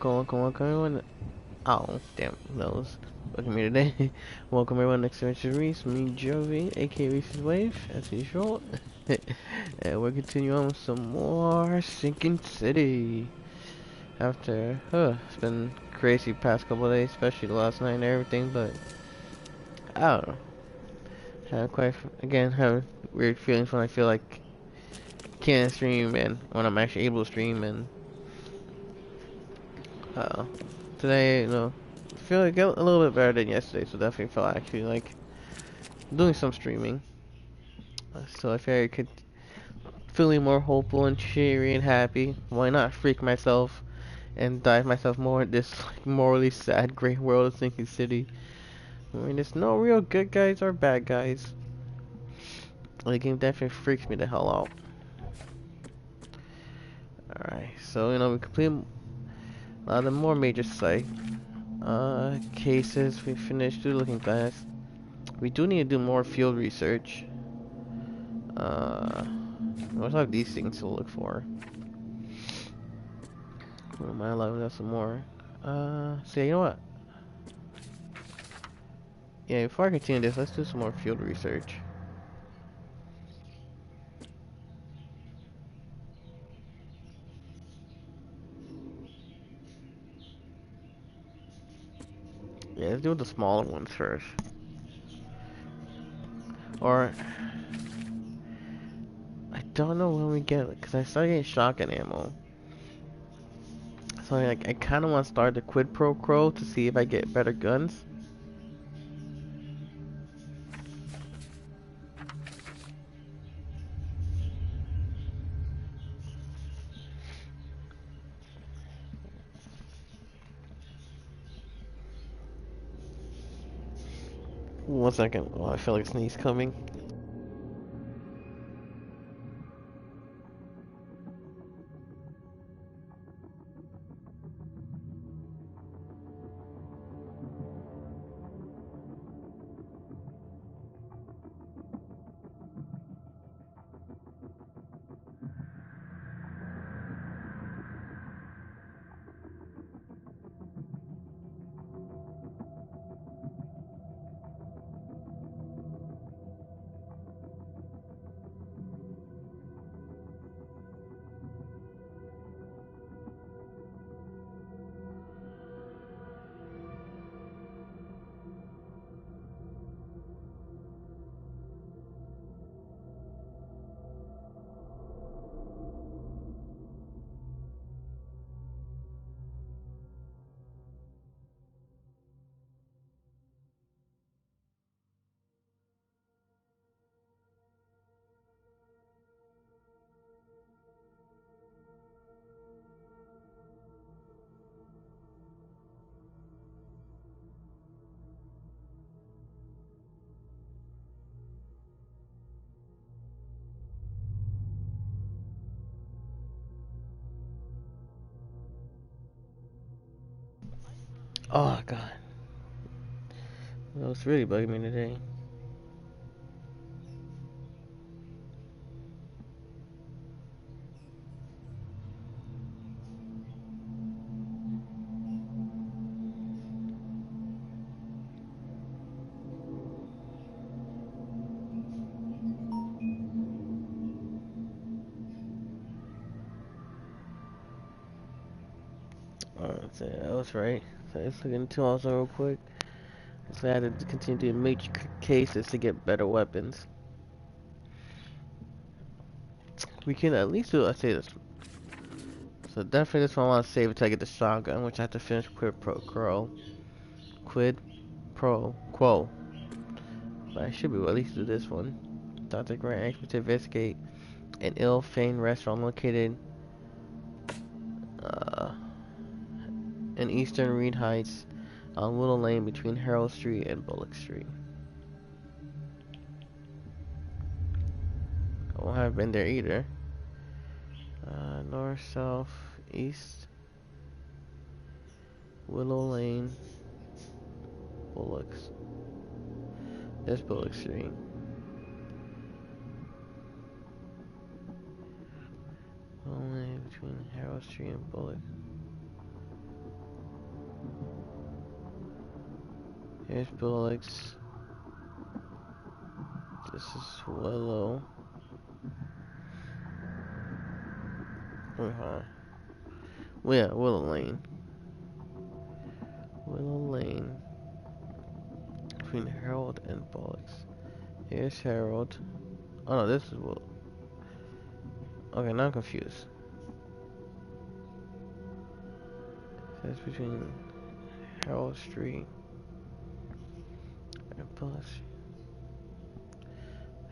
welcome everyone. Oh, damn, those. Welcome here today. Welcome everyone next to Reese, me, Jovi, aka Reese's Wave, as usual. And we're continuing on with some more Sinking City. After, it's been crazy past couple of days, especially last night and everything, but I don't know. Have weird feelings when I feel like can't stream and when I'm actually able to stream and, uh, today, I feel like a little bit better than yesterday, so definitely felt actually like doing some streaming. So I feel like I could feeling more hopeful and cheery and happy. Why not freak myself and dive myself more in this like morally sad gray world of Sinking City? I mean, there's no real good guys or bad guys. The game definitely freaks me the hell out. Alright, so we completed a lot of the more major site cases. We finished through looking glass. We do need to do more field research. We also have these things to look for. What am I allowing us some more? So you know what? Yeah, before I continue this, let's do some more field research. Yeah, let's do the smaller ones first. Or, I don't know when we get it, because I started getting shotgun ammo. So I kind of want to start the quid pro quo to see if I get better guns. One second. Oh, I feel like a sneeze coming. Oh, God. That was really bugging me today. So that was right. So let's look into also real quick. So I had to continue doing major cases to get better weapons. We can at least do, let's say this. So definitely this one I want to save until I get the shotgun, which I have to finish quid pro quo. Quid pro quo. But I should be able to at least do this one. Dr. Grant expert to investigate an ill-famed restaurant located uh, in Eastern Reed Heights on Willow Lane between Harold Street and Bullock Street. I won't have been there either. North, south, east, Willow Lane, Bullocks. There's Bullock Street. Willow Lane between Harold Street and Bullock. Here's bullets. This is Willow. Uh-huh. Well, yeah, Willow Lane. Willow Lane. Between Harold and Bullocks. Here's Harold. Oh no, this is Willow. Okay, now I'm confused. It's between Harold Street and Bullock Street.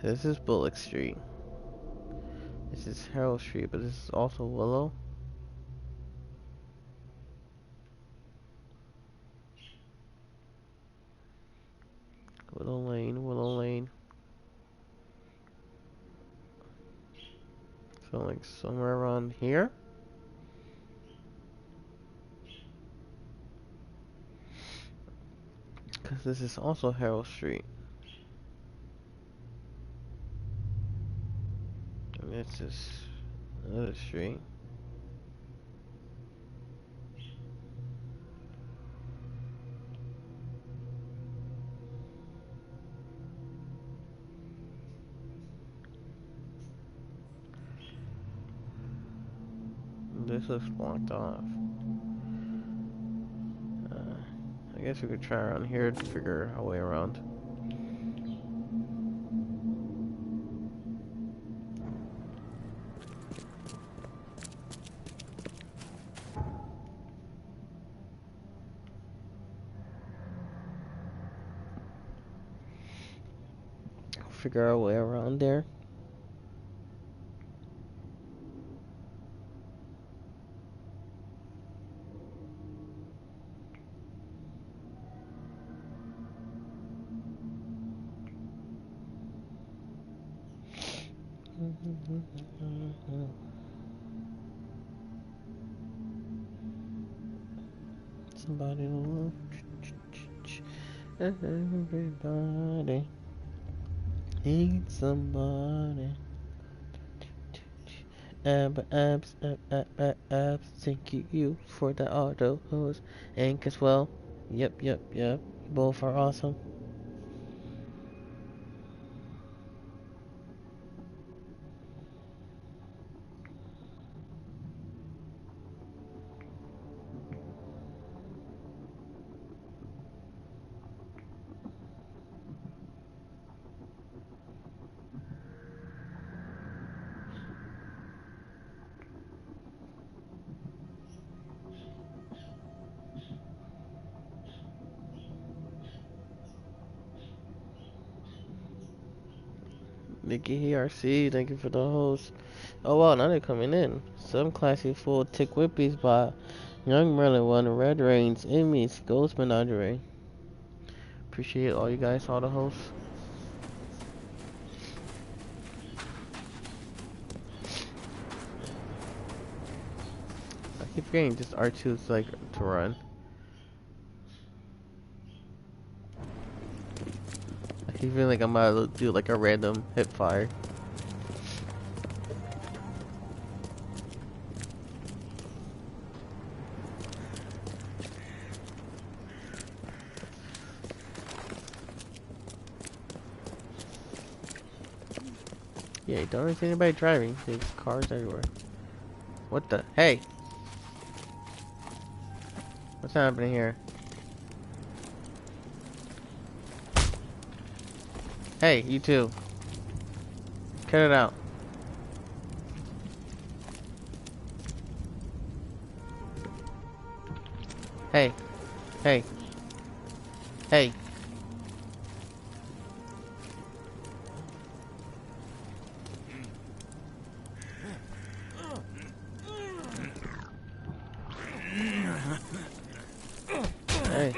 This is Bullock Street. This is Harold Street, but this is also Willow. Willow Lane, Willow Lane. So like somewhere around here. Because this is also Harold Street. And this is another street. This looks blocked off. I guess we could try around here to figure our way around. Figure our way around there. Somebody love everybody needs somebody. Abs, thank you for the auto hose. Ank as well. Yep. Both are awesome. Nikki ERC, thank you for the host. Oh wow, now they're coming in. Some classy full Tick Whippies by Young Merlin One, Red Rains, Emmys, Ghost Menagerie. Appreciate all you guys, all the hosts. I keep forgetting just R2 is like to run. I keep feeling like I'm about to do like a random hip fire. Yeah, don't really see anybody driving. There's cars everywhere. What the? Hey! What's happening here? Hey, you too. Cut it out. Hey. Hey. Hey. Hey.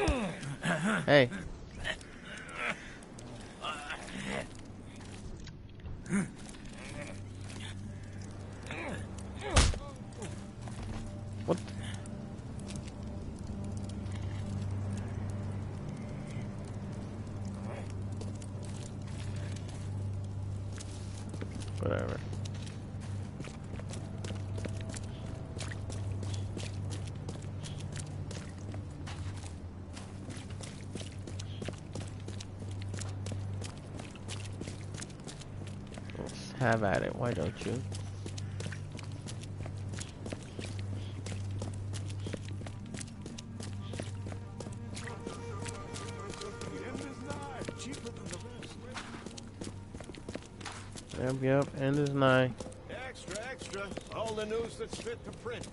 Hey. What? Whatever. Have at it, why don't you? Yep, end is nigh. Extra, extra. All the news that's fit to print.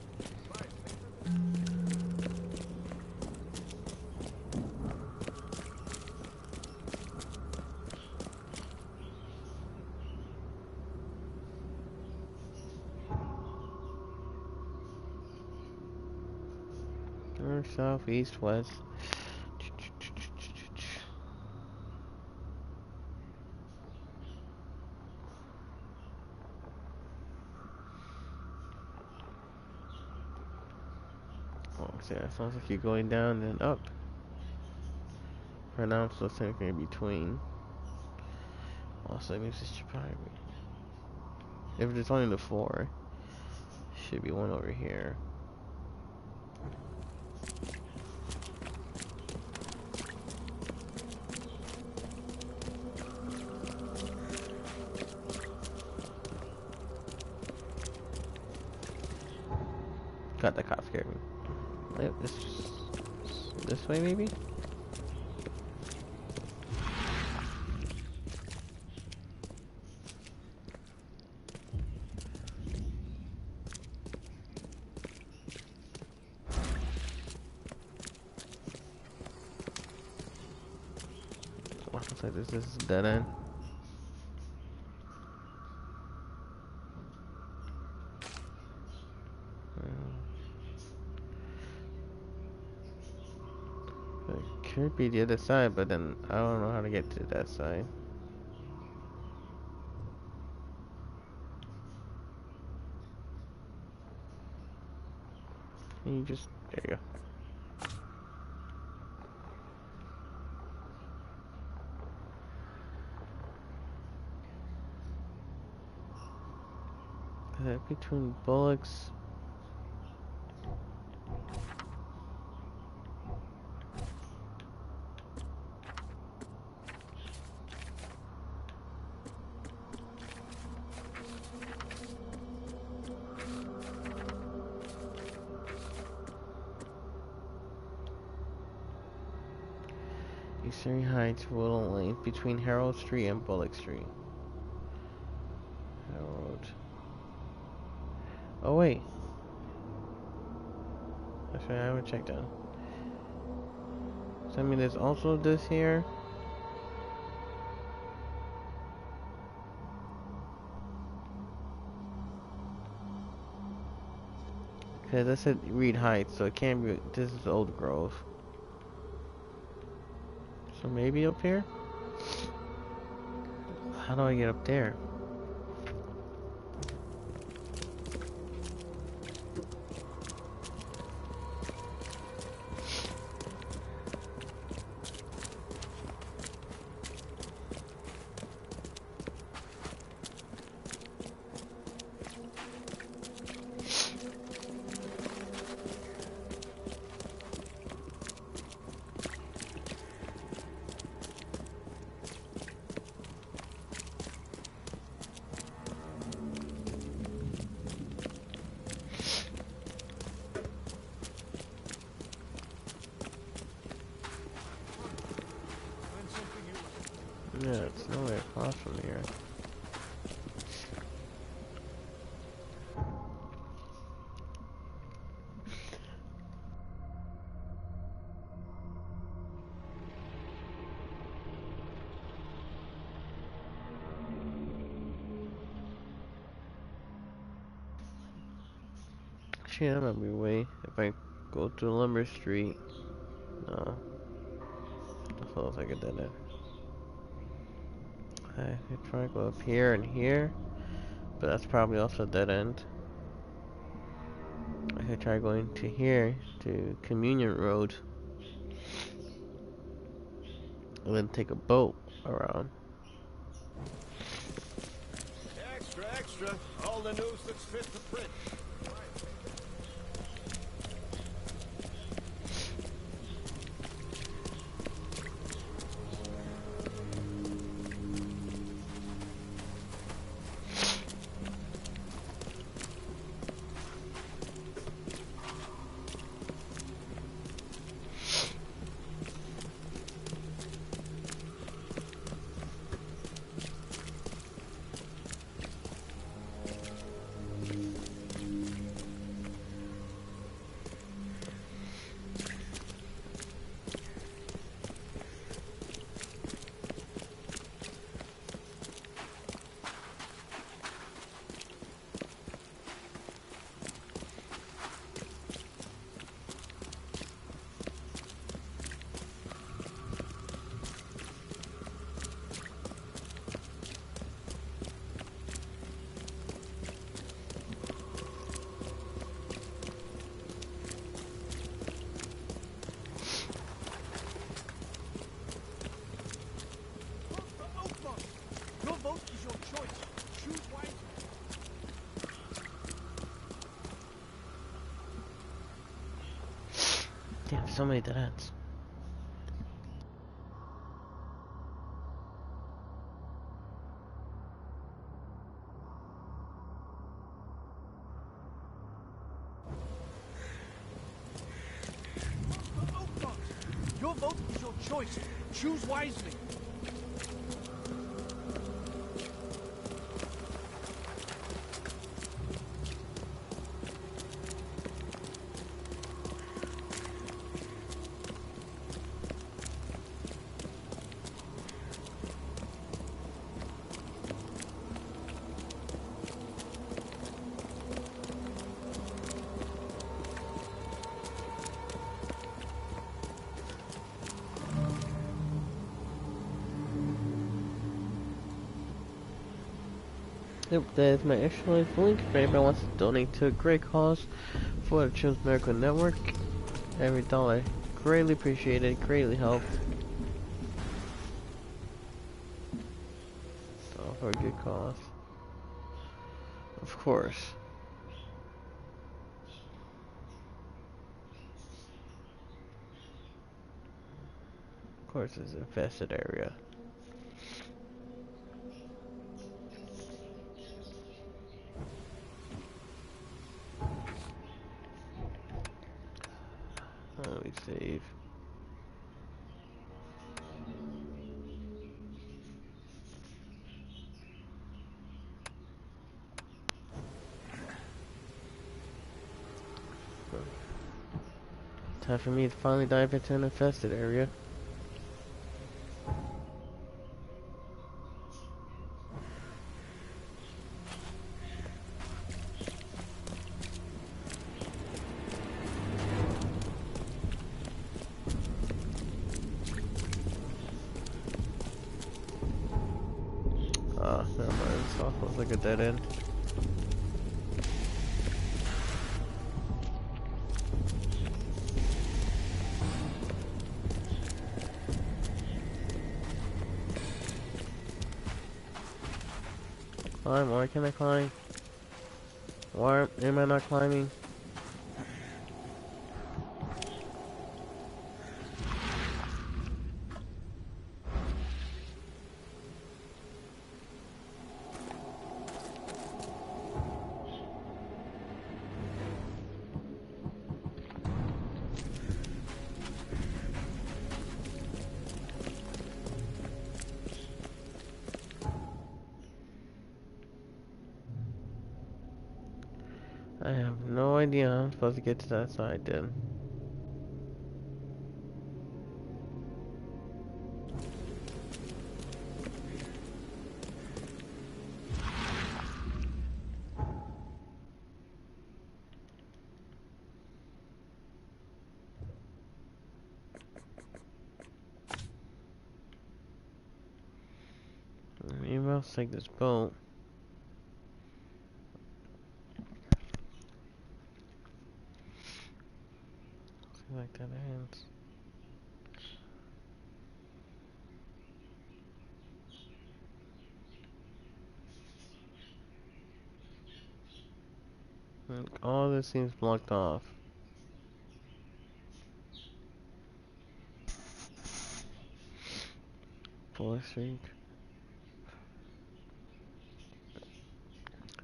North, south, east, west. Oh, so yeah, sounds like you're going down and up. For now, I'm still thinking in between. Also, that means this should probably be. If it's only the 4, should be one over here. God, that cop scared me. Wait, this way maybe? Oh, looks like this is a dead end. It could be the other side, but then I don't know how to get to that side. You just, there you go. Between bullocks. Eastern Heights Woodland Lane between Harold Street and Bullock Street. Harold. Oh wait. Actually, I haven't checked out. So I mean, there's also this here. Okay, that said Reed Heights, so it can't be. This is Old Grove. So maybe up here? How do I get up there? Yeah, it's nowhere across from here. Actually, that might be a way if I go to Lumber Street. No. That feels like a dead end. I could try to go up here and here, but that's probably also a dead end. I could try going to here, to Communion Road, and then take a boat around. Extra, extra. All the news that's fit to print. so many dead ends. Your vote is your choice. Choose wisely. Yep, there's my extra life link if anybody wants to donate to a great cause for the Children's Miracle Network. Every dollar greatly appreciated, greatly helps. So for a good cause. Of course. Of course it's an infested area. Let me save. Time for me to finally dive into an infested area. Ah, never mind. This all looks like a dead end. Climb, why can't I climb? Why am I not climbing? I have no idea how I'm supposed to get to that side then. Maybe I'll take this boat. See like that ends. All this seems blocked off. Full streak.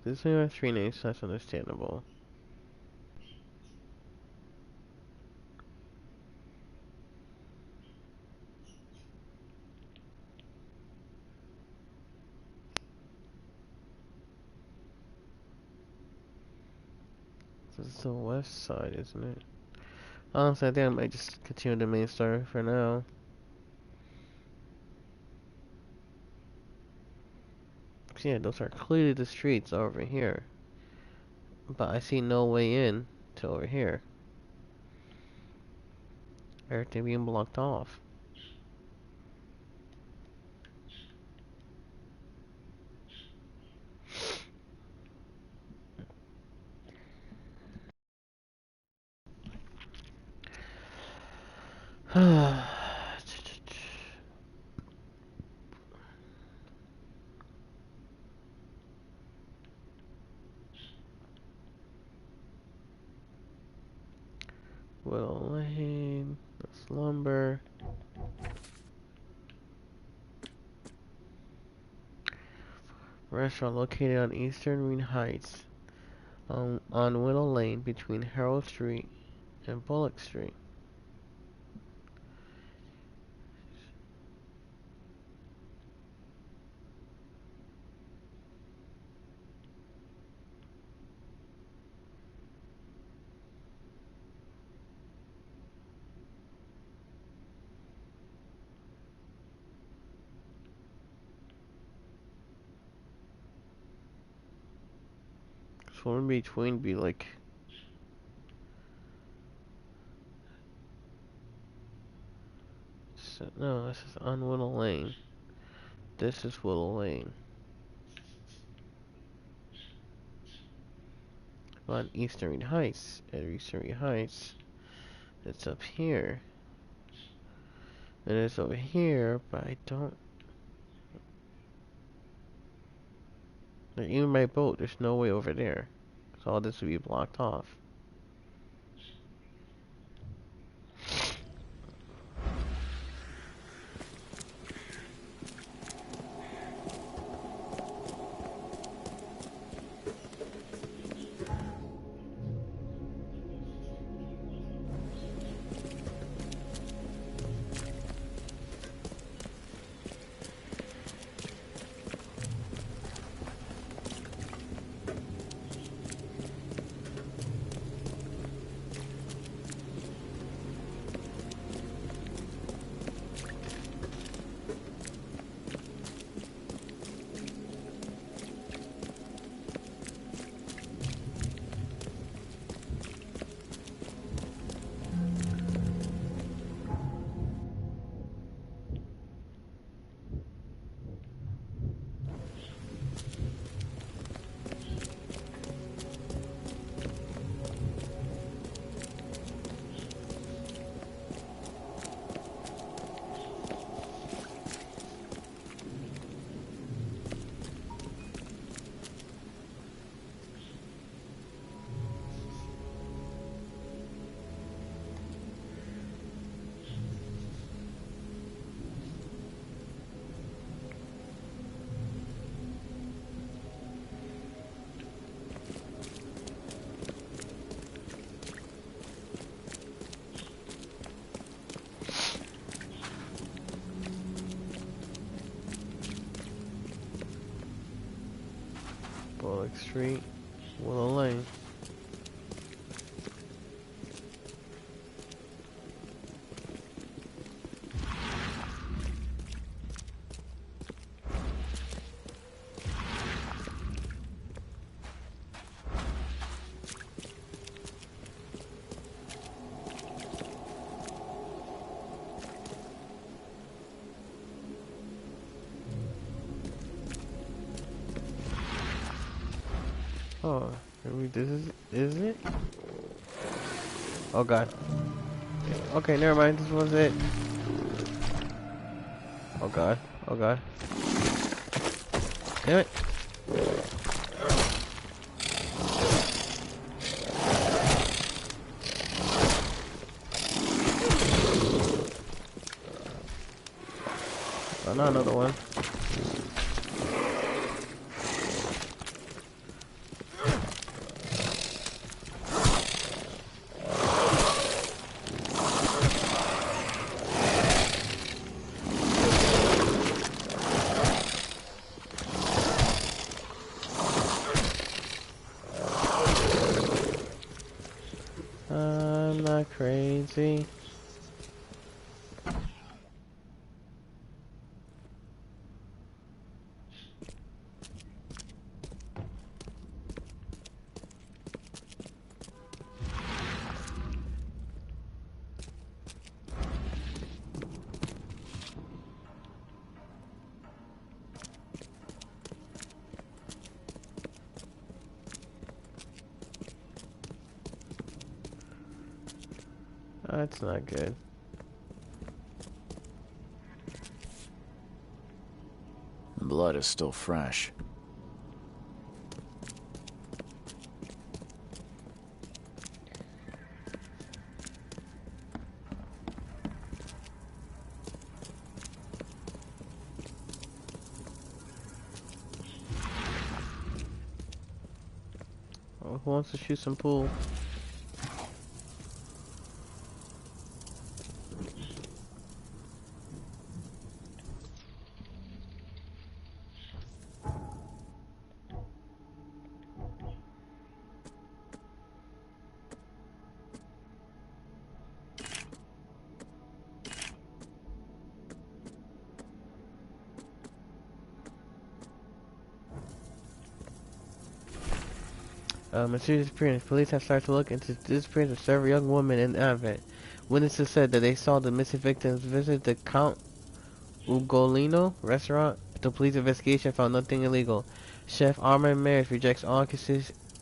This only have 3 names, so that's understandable. This is the west side, isn't it? Honestly, I think I might just continue the main story for now. Yeah, those are clearly the streets over here. But I see no way in to over here. Everything being blocked off. Well, Lane. That's lumber. Restaurant located on Eastern Green Heights, on Willow Lane between Harold Street and Bullock Street. So in between be like, no, this is on Willow Lane. This is Willow Lane. On Eastern Heights. At Eastern Heights, it's up here. And it's over here, but I don't. Like, even my boat, there's no way over there. So all this would be blocked off. Bullock Street, Willow Lane. Oh, maybe this is it? Oh god. Okay, never mind, this was it. Oh god, oh god. Damn it. Oh, not another one. I'm not crazy. That's not good. The blood is still fresh. Who wants to shoot some pool? Mysterious disappearance. Police have started to look into the disappearance of several young women in Advent. Witnesses said that they saw the missing victims visit the Count Ugolino restaurant. The police investigation found nothing illegal. Chef Armand Maris rejects all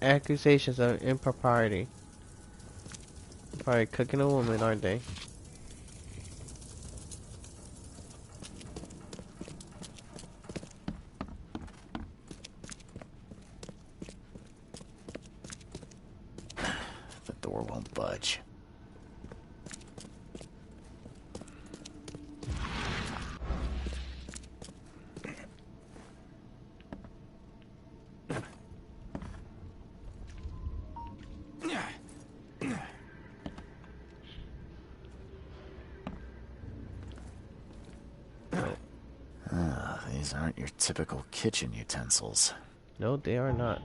accusations of impropriety. Probably cooking a woman, aren't they? The door won't budge. These aren't your typical kitchen utensils. No, they are not.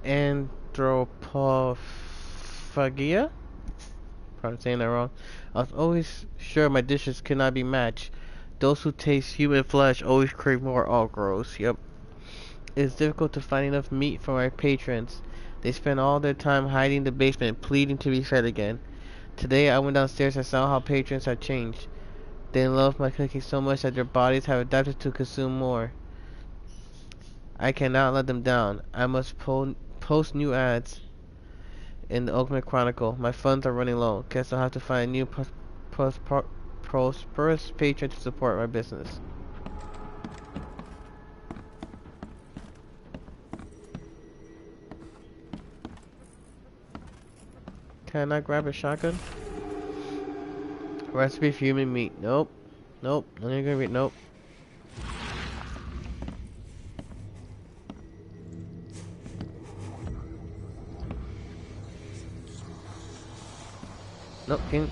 Anthropophagia? Probably saying that wrong. I was always sure my dishes could not be matched. Those who taste human flesh always crave more. Oh, gross. Yep. It's difficult to find enough meat for my patrons. They spend all their time hiding in the basement, pleading to be fed again. Today I went downstairs and saw how patrons have changed. They love my cooking so much that their bodies have adapted to consume more. I cannot let them down. I must post new ads in the Ultimate Chronicle. My funds are running low. Guess I'll have to find a new prosperous patron to support my business. Can I grab a shotgun? Recipe for human meat. Nope. Nope. I'm gonna read. Nope. Nope. Can't. Oh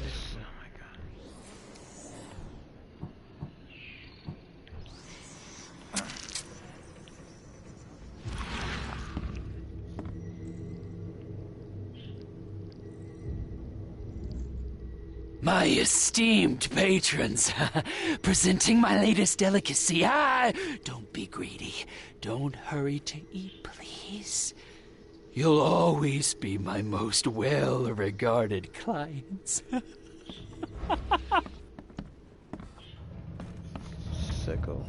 my god. My esteemed patrons, presenting my latest delicacy. Don't be greedy. Don't hurry to eat, please. You'll always be my most well-regarded clients. Sicko.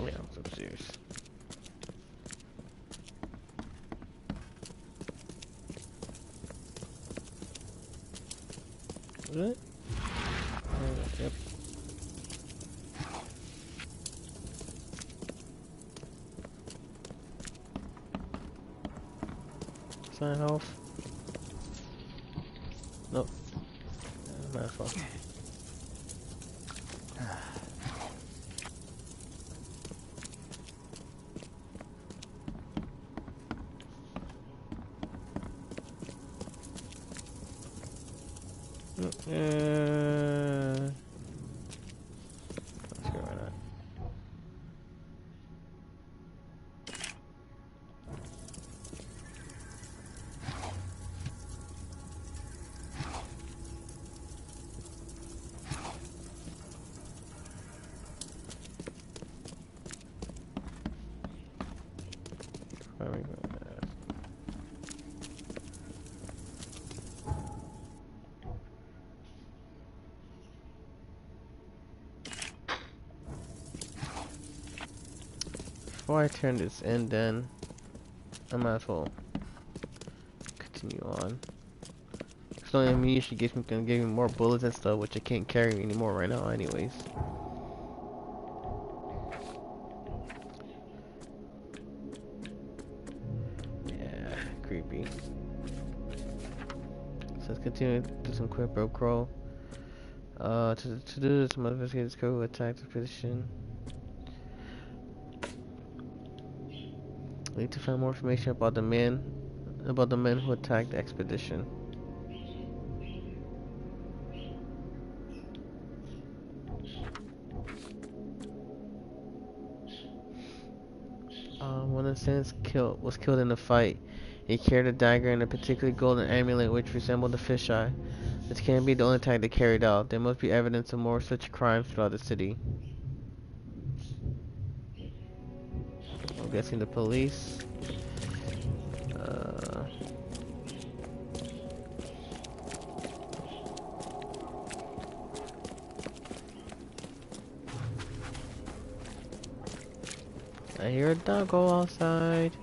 Yeah, I'm so serious. What? Yep. Sign off. Nope. Might as well. Let's go right now. Where are we going? Before I turn this in, then I might as well continue on. So ammunition gonna give me more bullets and stuff, which I can't carry anymore right now, anyways. Yeah, creepy. So let's continue to do some quick rope crawl. To do this, must investigate this crew attack the position. We need to find more information about the men who attacked the expedition. One of the assailants was killed in the fight. He carried a dagger and a particularly golden amulet which resembled a fisheye. This can't be the only attack they carried out. There must be evidence of more such crimes throughout the city. I'm guessing the police. Uh, I hear a doggo outside.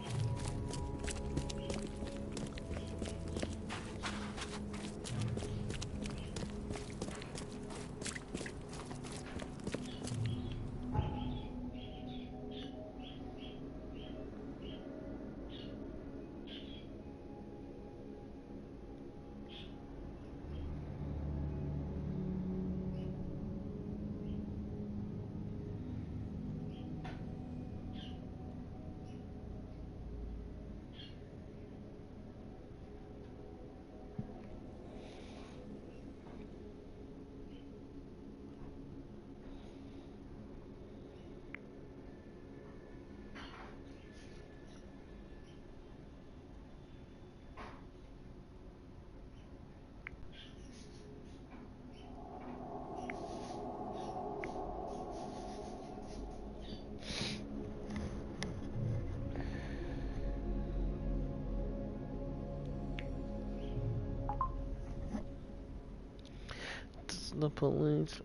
It's the police.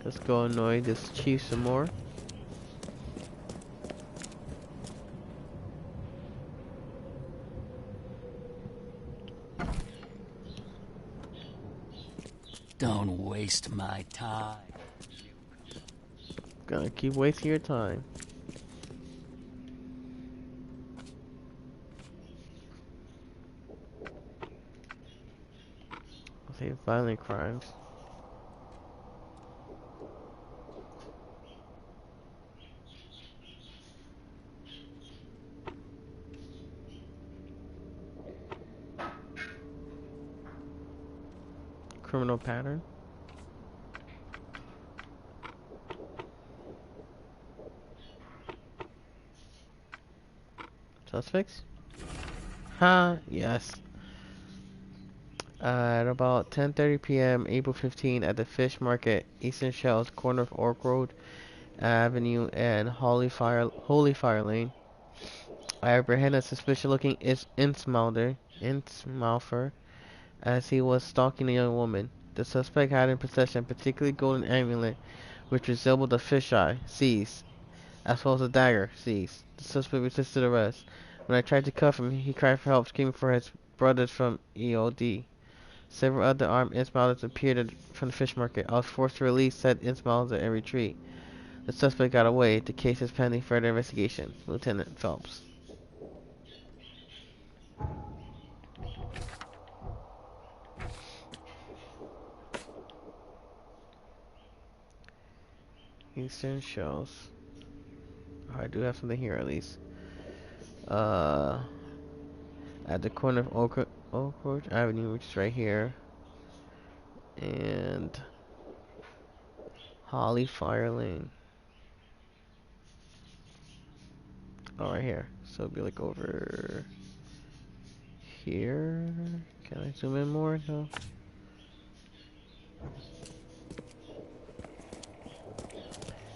Let's go annoy this chief some more. Don't waste my time. Gonna keep wasting your time. I'll say violent crimes. Criminal pattern. Suspects? Ha, yes. At about 10:30 p.m. April 15 at the Fish Market, Eastern Shells, corner of Ork Road Avenue and Holy Fire Lane, I apprehended a suspicious-looking Innsmouther as he was stalking a young woman. The suspect had in possession a particularly golden amulet which resembled a fisheye, seized, as well as a dagger, seized. The suspect resisted arrest. When I tried to cuff him, he cried for help, screaming for his brothers from EOD. Several other armed Innsmouters appeared from the fish market. I was forced to release said Innsmouter and retreat. The suspect got away. The case is pending further investigation. Lieutenant Phelps. Eastern shells. Oh, I do have something here at least. Uh, at the corner of Oak Avenue, which is right here, and Holly Fire Lane. Oh, right here. So it'd be like over here. Can I zoom in more? No.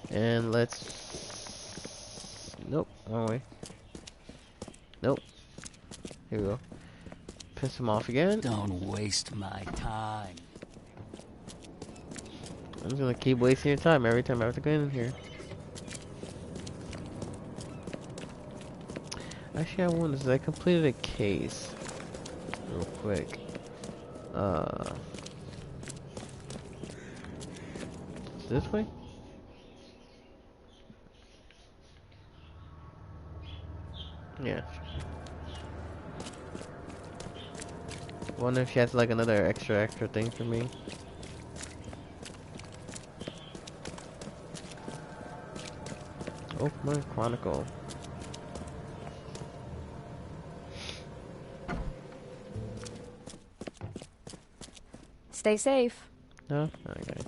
And let's. Nope. Wrong way. Nope. Here we go. Piss him off again. Don't waste my time. I'm just gonna keep wasting your time every time I have to go in here. Actually, I wonder, I completed a case real quick. This way? Yeah. Wonder if she has like another extra thing for me. Oakmont Chronicle. Stay safe. No? Okay.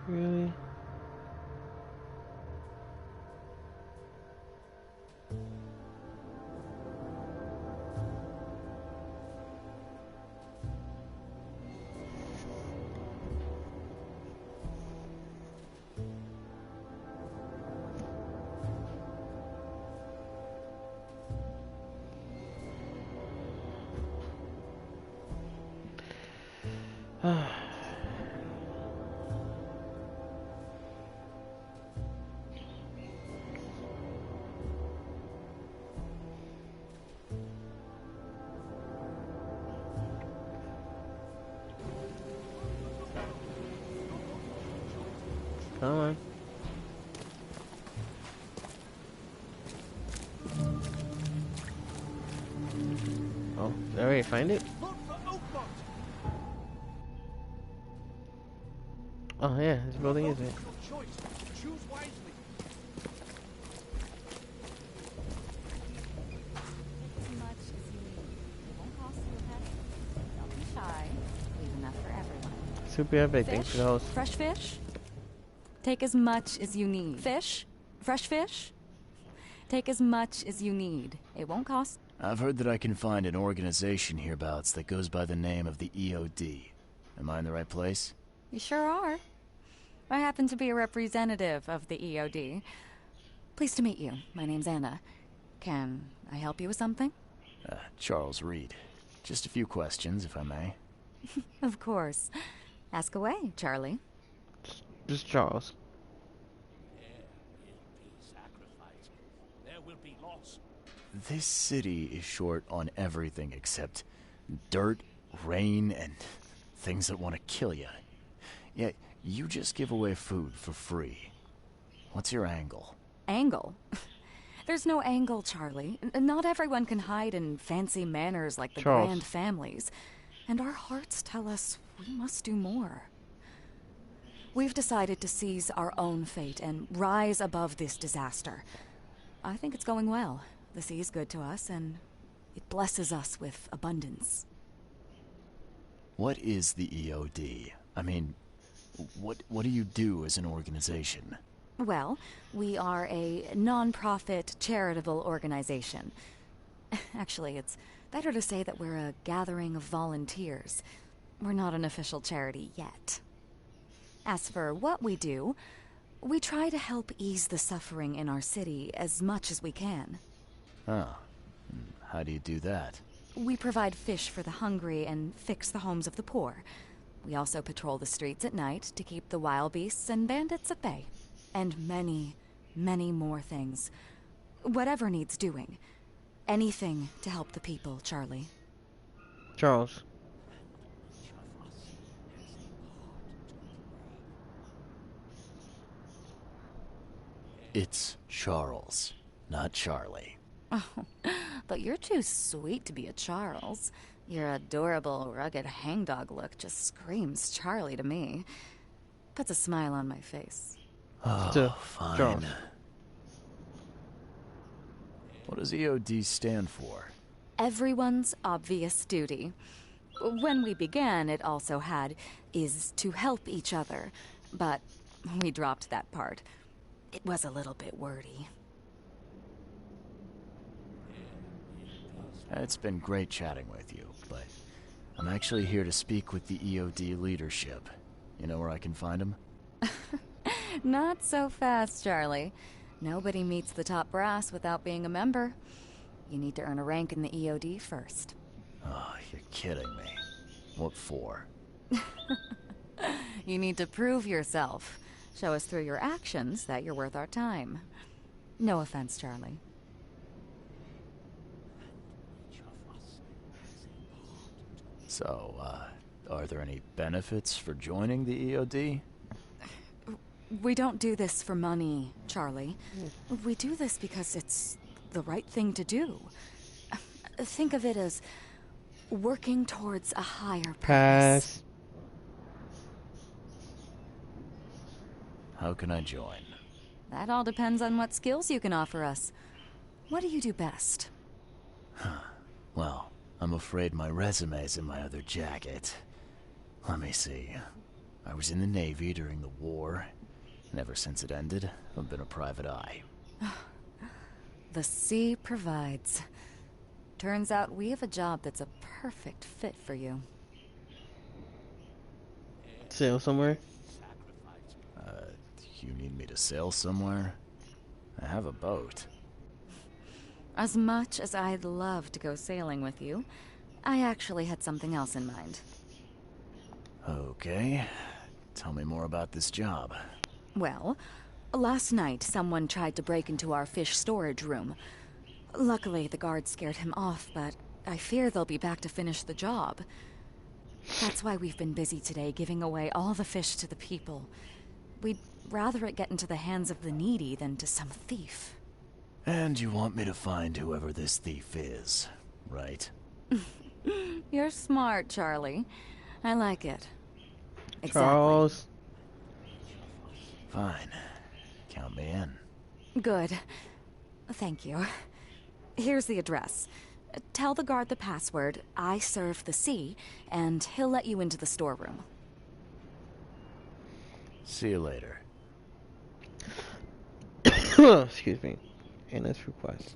Really? Come on. Oh, did I already find it? Look for Oakmont! Oh yeah, this building is it. Your choice. Choose wisely. As much as you need. It won't cost you a penny. Don't be shy. Leave enough for everyone. Super epic, thanks for the host. Fresh fish? Take as much as you need. Fish? Fresh fish? Take as much as you need. It won't cost. I've heard that I can find an organization hereabouts that goes by the name of the EOD. Am I in the right place? You sure are. I happen to be a representative of the EOD. Pleased to meet you. My name's Anna. Can I help you with something? Charles Reed. Just a few questions, if I may. Of course. Ask away, Charlie. Just Charles. There will be sacrifice. There will be loss. This city is short on everything except dirt, rain, and things that want to kill you. Yet, you just give away food for free. What's your angle? Angle? There's no angle, Charlie. Not everyone can hide in fancy manners like the Charles. grand families. And our hearts tell us we must do more. We've decided to seize our own fate and rise above this disaster. I think it's going well. The sea is good to us, and it blesses us with abundance. What is the EOD? I mean, what do you do as an organization? Well, we are a non-profit charitable organization. Actually, it's better to say that we're a gathering of volunteers. We're not an official charity yet. As for what we do, we try to help ease the suffering in our city as much as we can. Oh. how do you do that? We provide fish for the hungry and fix the homes of the poor. We also patrol the streets at night to keep the wild beasts and bandits at bay. And many, many more things. Whatever needs doing. Anything to help the people, Charlie. Charles. It's Charles, not Charlie. Oh, but you're too sweet to be a Charles. Your adorable, rugged hangdog look just screams Charlie to me. Puts a smile on my face. Oh, fine. Charles. What does EOD stand for? Everyone's obvious duty. When we began, it also had, is to help each other. But we dropped that part. It was a little bit wordy. It's been great chatting with you, but I'm actually here to speak with the EOD leadership. You know where I can find them? Not so fast, Charlie. Nobody meets the top brass without being a member. You need to earn a rank in the EOD first. Oh, you're kidding me. What for? You need to prove yourself. Show us through your actions that you're worth our time. No offense, Charlie. So, are there any benefits for joining the EOD? We don't do this for money, Charlie. We do this because it's the right thing to do. Think of it as working towards a higher purpose. Pass. How can I join? That all depends on what skills you can offer us. What do you do best? Well, I'm afraid my resume's in my other jacket. Let me see. I was in the Navy during the war, and ever since it ended, I've been a private eye. The sea provides. Turns out we have a job that's a perfect fit for you. Sail somewhere? You need me to sail somewhere? I have a boat. As much as I'd love to go sailing with you, I actually had something else in mind. Okay. Tell me more about this job. Well, last night someone tried to break into our fish storage room. Luckily, the guards scared him off, but I fear they'll be back to finish the job. That's why we've been busy today giving away all the fish to the people. We'd rather it get into the hands of the needy than to some thief. And you want me to find whoever this thief is, right? You're smart, Charlie. I like it. Exactly. Charles. Fine. Count me in. Good. Thank you. Here's the address. Tell the guard the password, I serve the sea, and he'll let you into the storeroom. See you later. Excuse me. And this request.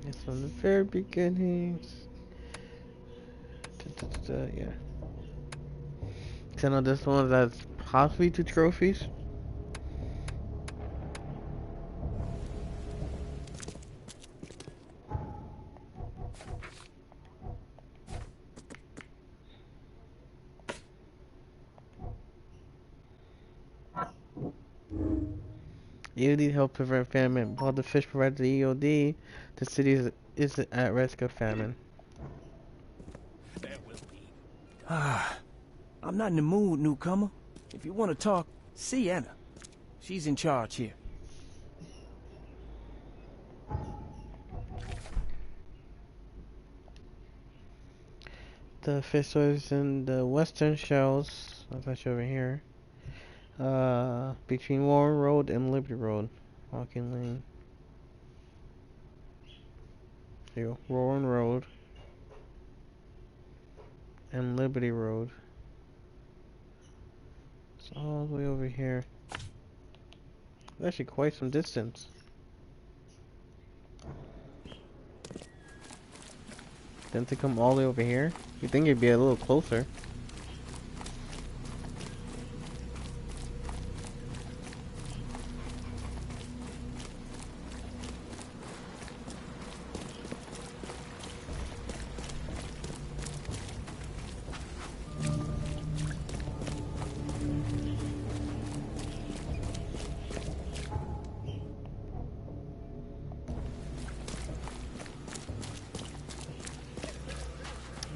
It's from the very beginnings. Yeah. Cause I know this one that's possibly 2 trophies. EOD help prevent famine. While the fish provide the EOD, the city is at risk of famine. There will be. I'm not in the mood, newcomer. If you want to talk, see Anna. She's in charge here. The fish stores in the western shells. I'll touch over here. Between Warren Road and Liberty Road. Walking lane. There you go. Warren Road and Liberty Road. It's all the way over here. It's actually quite some distance. Then to come all the way over here? You think it'd be a little closer.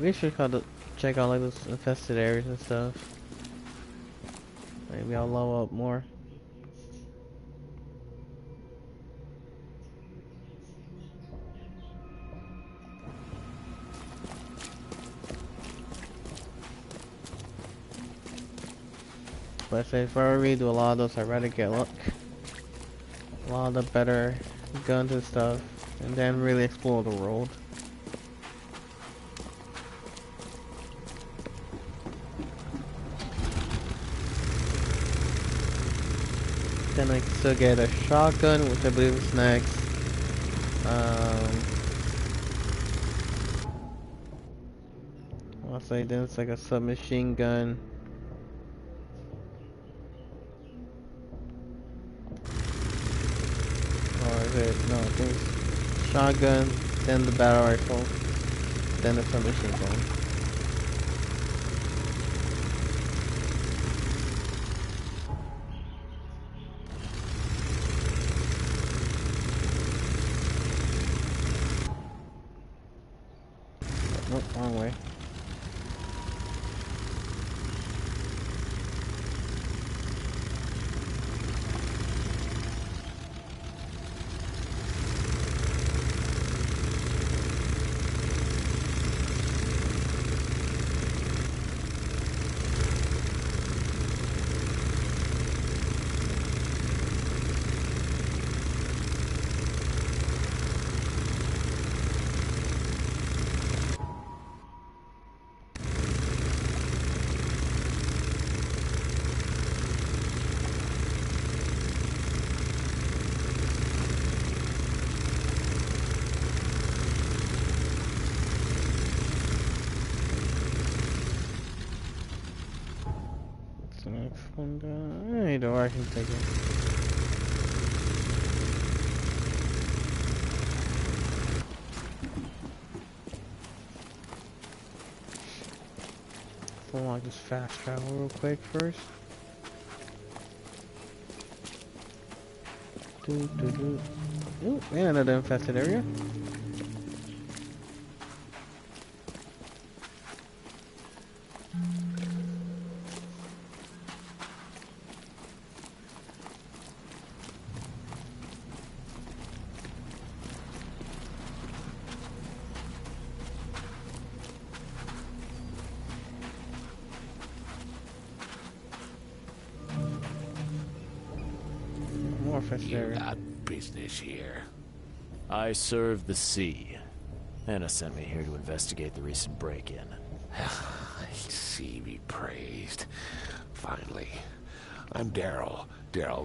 We should check out like those infested areas and stuff. Maybe I'll level up more. But if I really do a lot of those, I'd rather get luck. A lot of the better guns and stuff, and then really explore the world. Then I can still get a shotgun, which I believe is next. I'll say then it's like a submachine gun. Or is it, no, I think it's shotgun, then the battle rifle, then the submachine gun. Nope, wrong way. The next one down. Either way, I can take it. So I want to just fast travel real quick first. Ooh, and another infested area. More infested You area. got business here. I serve the sea. Anna sent me here to investigate the recent break-in. See me praised. Finally. I'm Daryl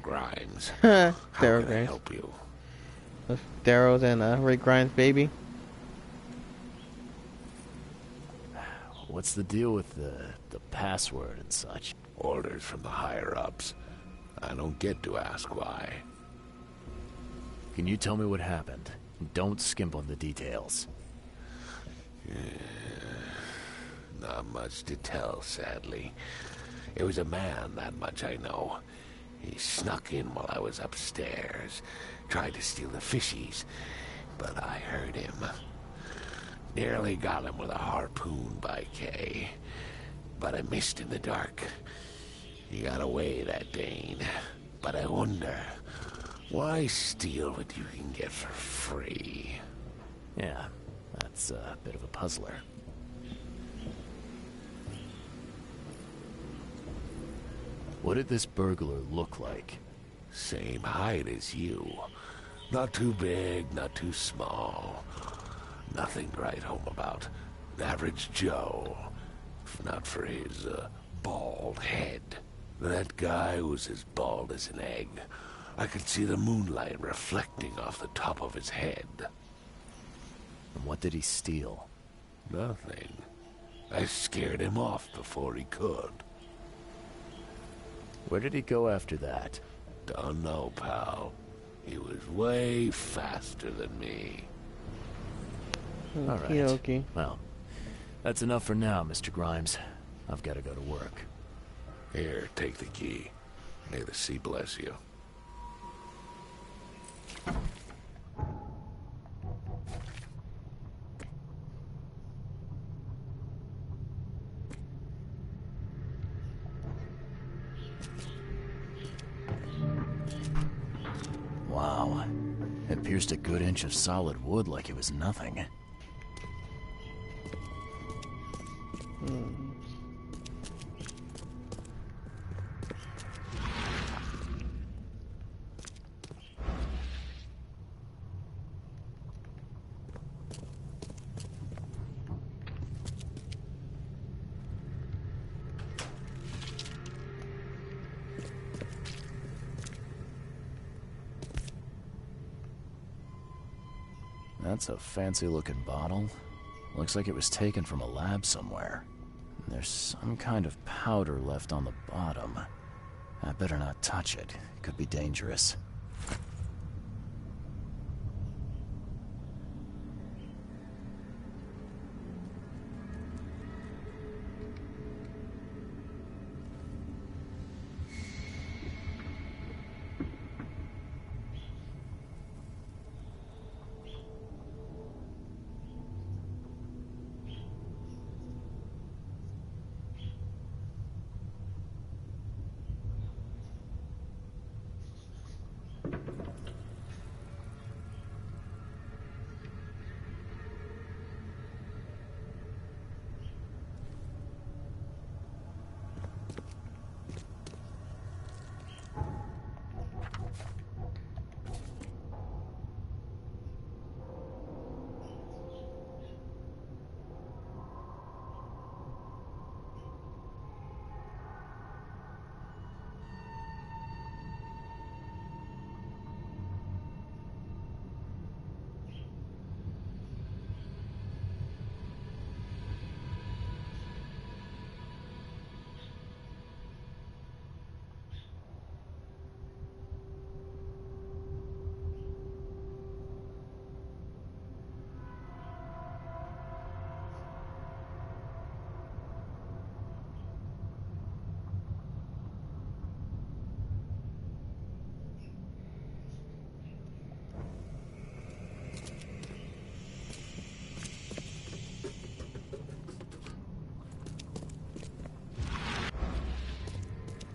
Grimes. How Daryl can I Grimes. help you? With Daryl's and Rick Grimes' baby. What's the deal with the password and such? Orders from the higher-ups. I don't get to ask why. Can you tell me what happened? Don't skimp on the details. Not much to tell, sadly. It was a man, that much I know. He snuck in while I was upstairs, tried to steal the fishies, but I heard him. Nearly got him with a harpoon by Kay, but I missed in the dark. He got away, that Dane. But I wonder, why steal what you can get for free? Yeah, that's a bit of a puzzler. What did this burglar look like? Same height as you. Not too big, not too small. Nothing to write home about. Average Joe. If not for his, bald head. That guy was as bald as an egg. I could see the moonlight reflecting off the top of his head. And what did he steal? Nothing. I scared him off before he could. Where did he go after that? Don't know, pal. He was way faster than me. All right. Okay. Well, that's enough for now, Mr. Grimes. I've got to go to work. Here, take the key. May the sea bless you. Wow. It pierced a good inch of solid wood like it was nothing. That's a fancy-looking bottle. Looks like it was taken from a lab somewhere. There's some kind of powder left on the bottom. I better not touch it. It could be dangerous.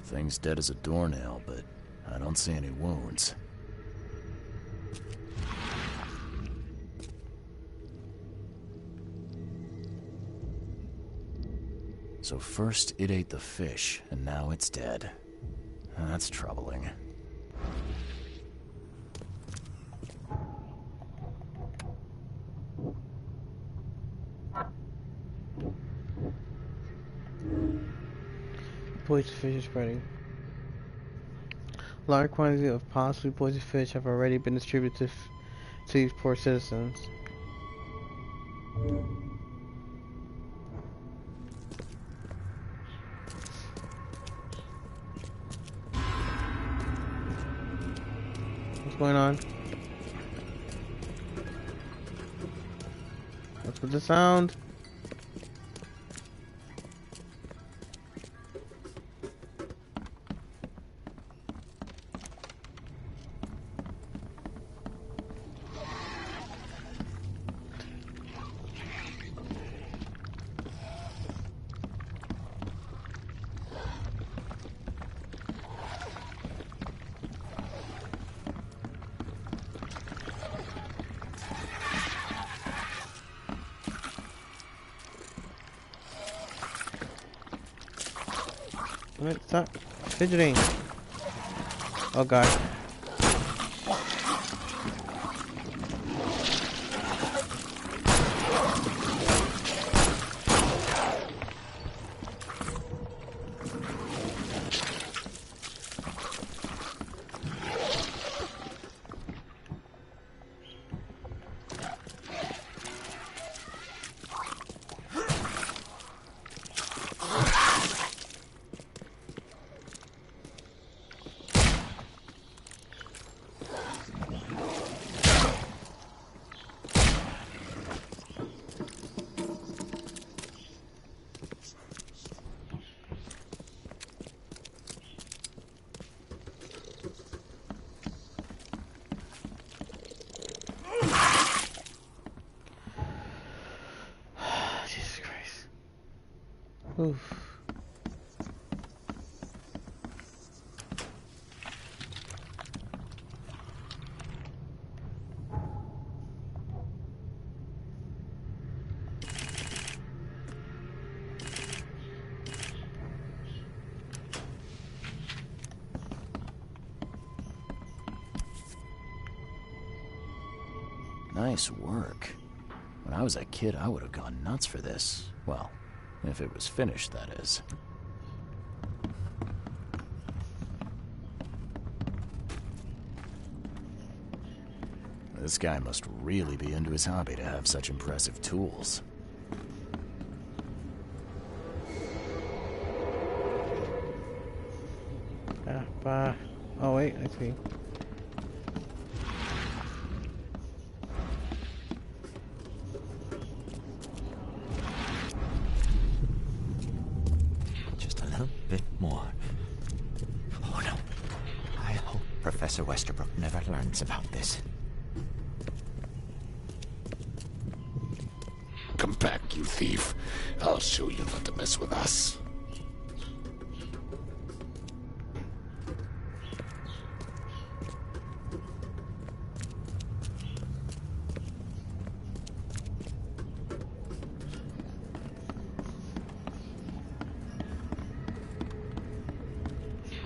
Thing's dead as a doornail, but I don't see any wounds. So first it ate the fish, and now it's dead. That's troubling. Poison fish is spreading. Large quantities of possibly poisoned fish have already been distributed to these poor citizens. What's going on? What's with the sound? Wait, stop fidgeting. Oh god. Oof. Nice work. When I was a kid, I would have gone nuts for this. Well, if it was finished, that is. This guy must really be into his hobby to have such impressive tools. Oh wait, I see. Just a little bit more. Oh no. I hope Professor Westerbrook never learns about this. Come back, you thief. I'll show you not to mess with us.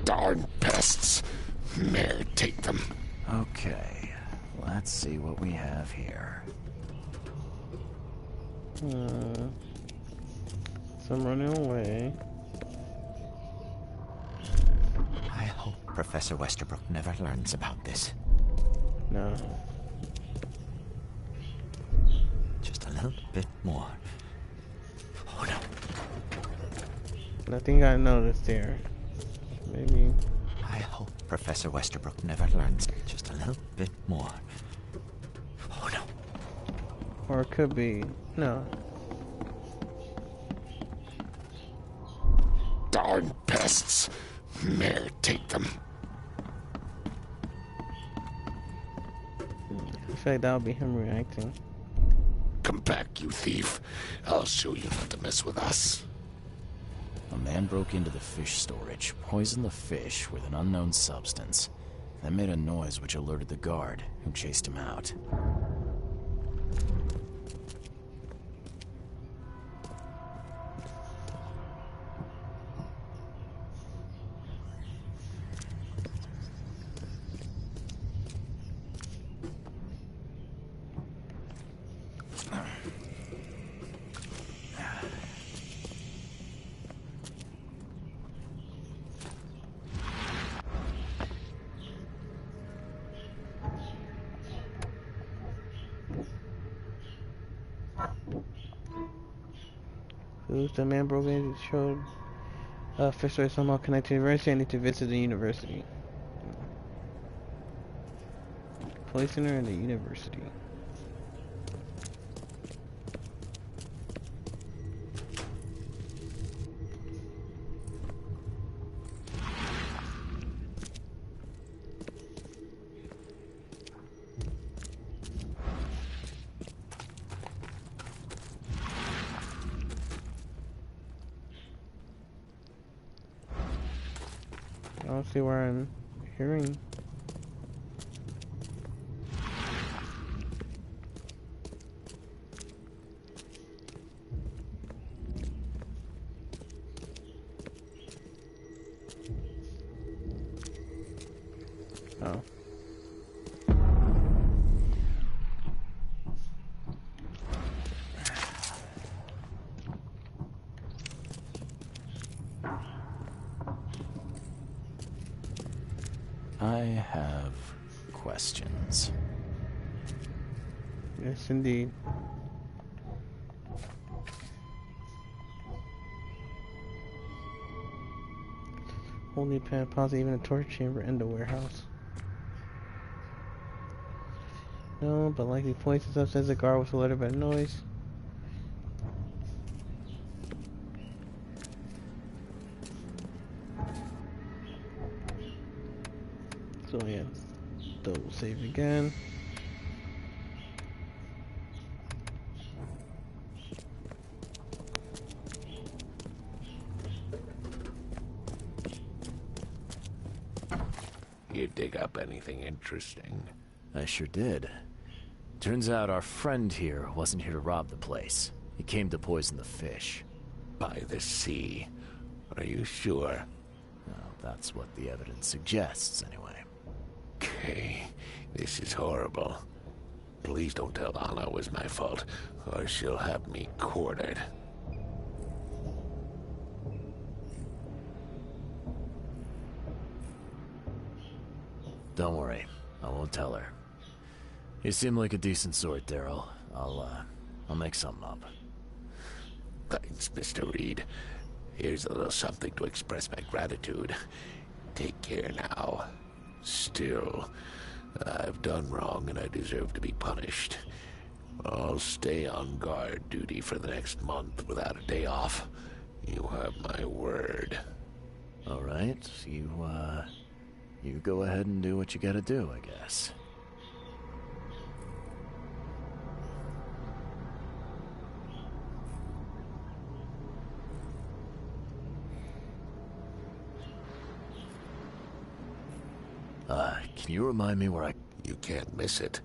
Darn pests. Mayor, take them. Okay, let's see what we have here. Some running away. I hope Professor Westerbrook never learns about this. No. Just a little bit more. Oh no. Nothing got noticed there. Maybe. I hope Professor Westerbrook never learns. Just a little bit more. Oh no. Or it could be. No. Darn pests. Mayor, take them. I feel like that would be him reacting. Come back, you thief. I'll show you not to mess with us. A man broke into the fish storage, poisoned the fish with an unknown substance, then made a noise which alerted the guard, who chased him out. Who's the man broke in showed fish story somehow connected to the university. I need to visit the university. Police center and the university. I don't see where I'm hearing. Oh. I have questions. Yes, indeed. Holy pan, pause, even a torture chamber and a warehouse. No, but likely points and stuff says the guard was alerted by the noise. So yeah, double save again. You dig up anything interesting? I sure did. Turns out our friend here wasn't here to rob the place. He came to poison the fish. By the sea. Are you sure? Well, that's what the evidence suggests, anyway. Okay, this is horrible. Please don't tell Anna it was my fault, or she'll have me quartered. Don't worry, I won't tell her. You seem like a decent sort, Daryl. I'll make something up. Thanks, Mr. Reed. Here's a little something to express my gratitude. Take care now. Still, I've done wrong and I deserve to be punished. I'll stay on guard duty for the next month without a day off. You have my word. All right, you go ahead and do what you gotta do, I guess. Can you remind me where I... You can't miss it.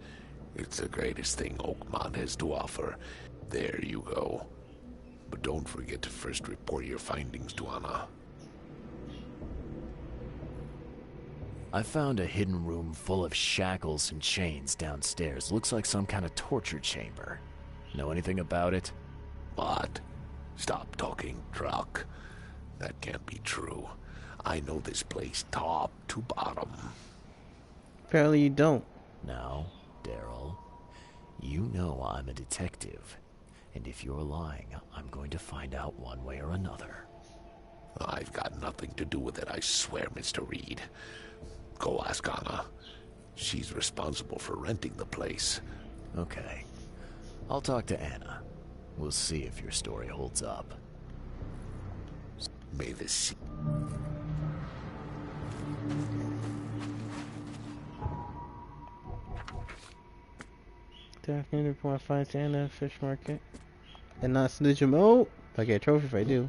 It's the greatest thing Oakmont has to offer. There you go. But don't forget to first report your findings to Anna. I found a hidden room full of shackles and chains downstairs. Looks like some kind of torture chamber. Know anything about it? What? Stop talking truck. That can't be true. I know this place top to bottom. Apparently you don't. Now, Daryl, you know I'm a detective. And if you're lying, I'm going to find out one way or another. I've got nothing to do with it, I swear, Mr. Reed. Go ask Anna. She's responsible for renting the place. Okay. I'll talk to Anna. We'll see if your story holds up. May the sea... Definitely before I find Santa at fish market. And not snitch him out. If I get a trophy, if I do.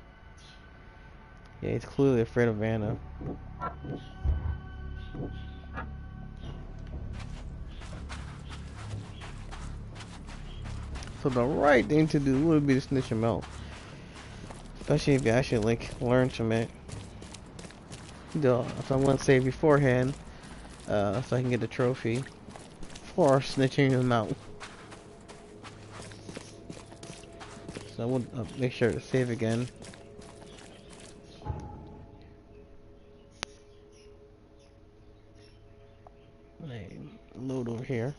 Yeah, he's clearly afraid of Anna. So the right thing to do would be to snitch him out. Especially if you actually like learn from it. So I'm gonna say beforehand, so I can get the trophy for snitching him out. So I will make sure to save again. Load over here.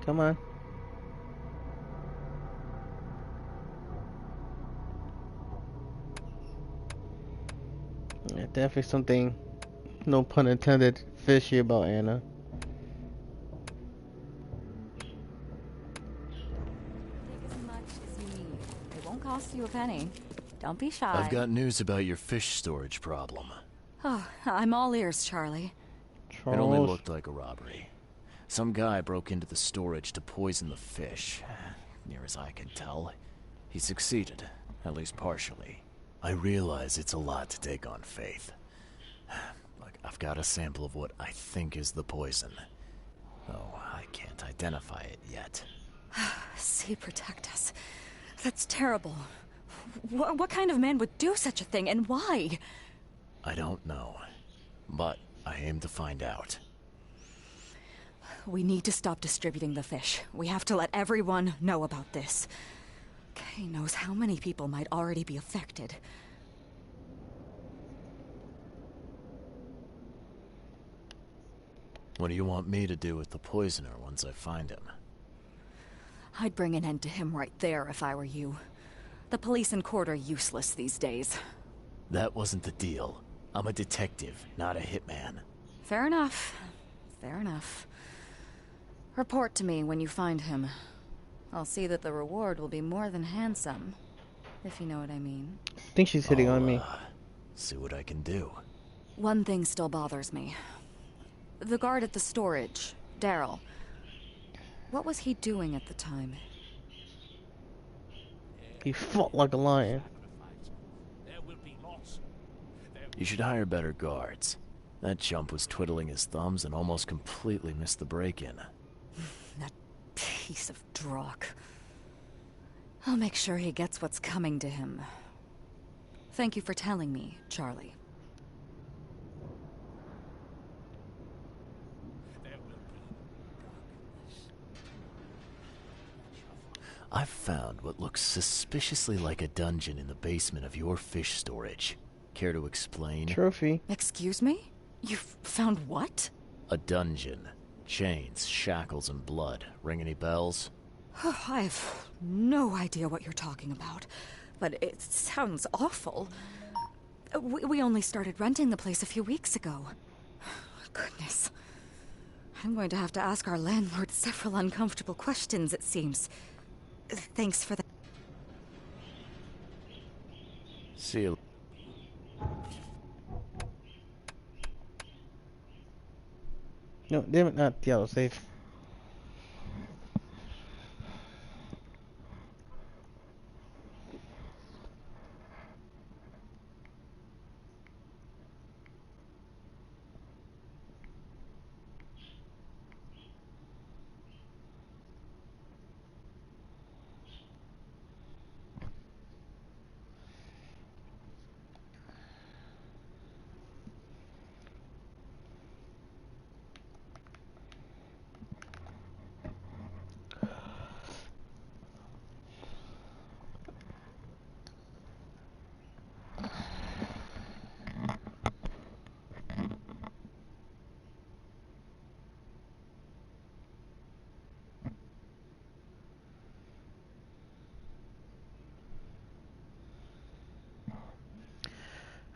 Come on. Yeah, definitely something, no pun intended, fishy about Anna. Take as much as you need. It won't cost you a penny. Don't be shy. I've got news about your fish storage problem. Oh, I'm all ears, Charlie. It only looked like a robbery. Some guy broke into the storage to poison the fish. Near as I can tell, he succeeded, at least partially. I realize it's a lot to take on faith. Look, I've got a sample of what I think is the poison. Oh, I can't identify it yet. See, protect us. That's terrible. What kind of man would do such a thing, and why? I don't know, but I aim to find out. We need to stop distributing the fish. We have to let everyone know about this. Kay knows how many people might already be affected. What do you want me to do with the poisoner once I find him? I'd bring an end to him right there if I were you. The police and court are useless these days. That wasn't the deal. I'm a detective, not a hitman. Fair enough. Fair enough. Report to me when you find him. I'll see that the reward will be more than handsome, if you know what I mean. I think she's hitting on me. See what I can do. One thing still bothers me. The guard at the storage, Daryl. What was he doing at the time? He fought like a lion. You should hire better guards. That chump was twiddling his thumbs and almost completely missed the break-in. That piece of drock. I'll make sure he gets what's coming to him. Thank you for telling me, Charlie. I've found what looks suspiciously like a dungeon in the basement of your fish storage. Care to explain? Trophy. Excuse me? You've found what? A dungeon. Chains, shackles, and blood. Ring any bells? I have no idea what you're talking about, but it sounds awful. We only started renting the place a few weeks ago. Goodness. I'm going to have to ask our landlord several uncomfortable questions, it seems. Thanks for that. See you. No, damn it, not the autosave.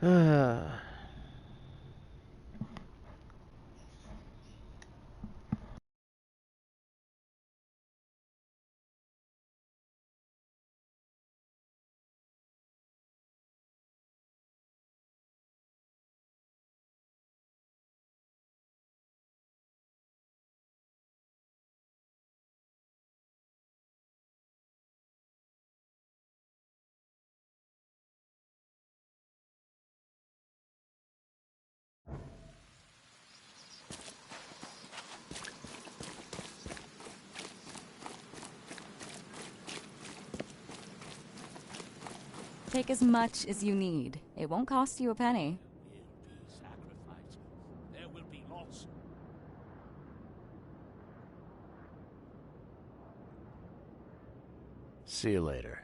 Ah. Take as much as you need. It won't cost you a penny. See you later.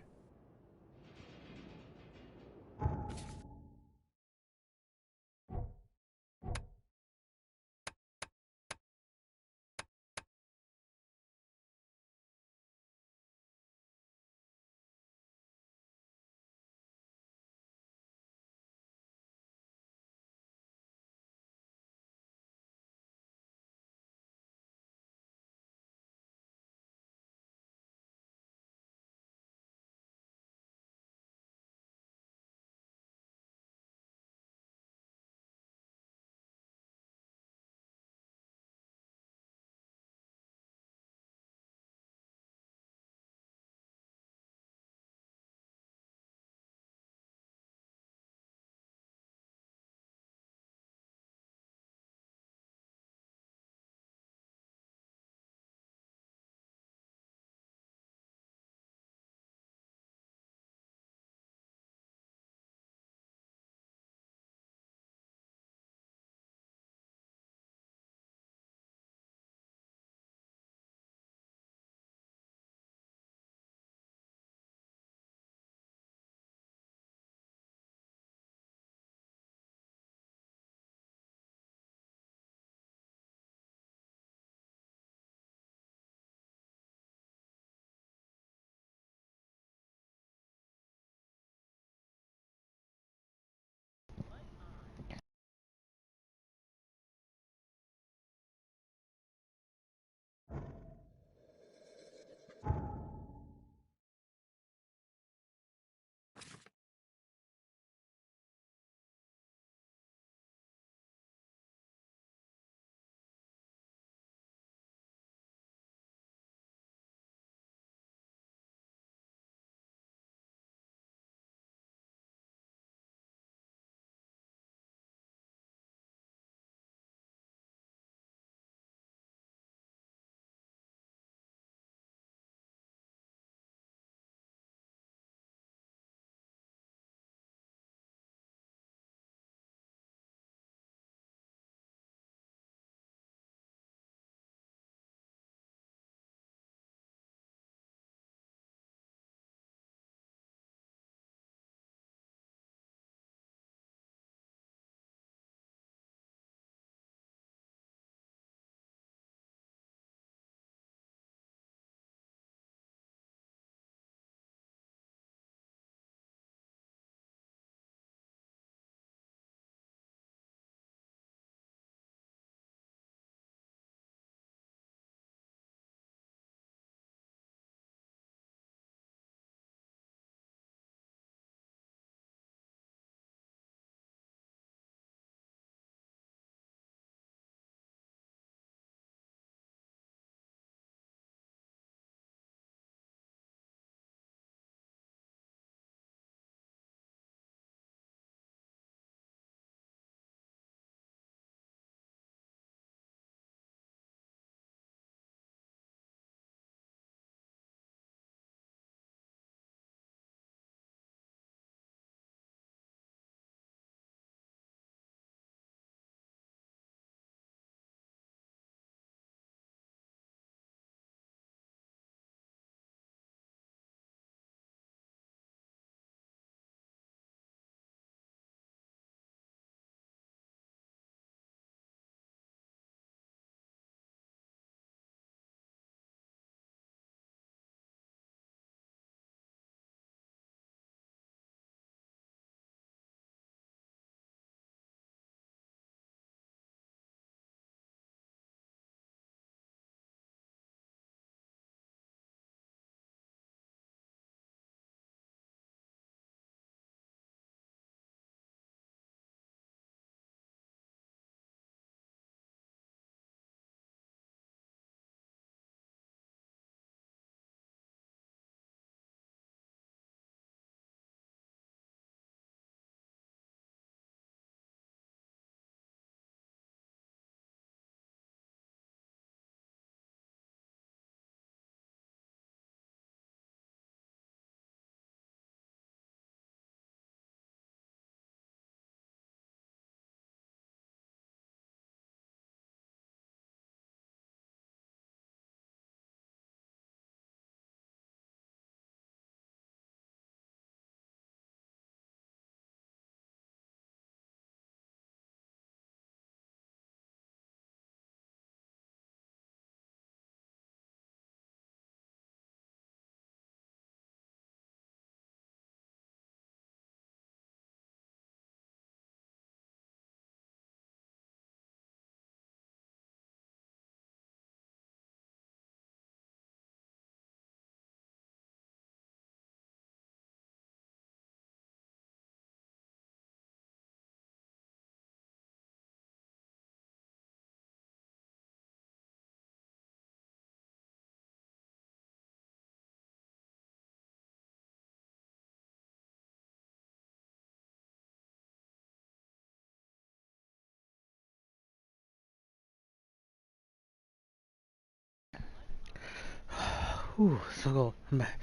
Whew, so cold. I'm back.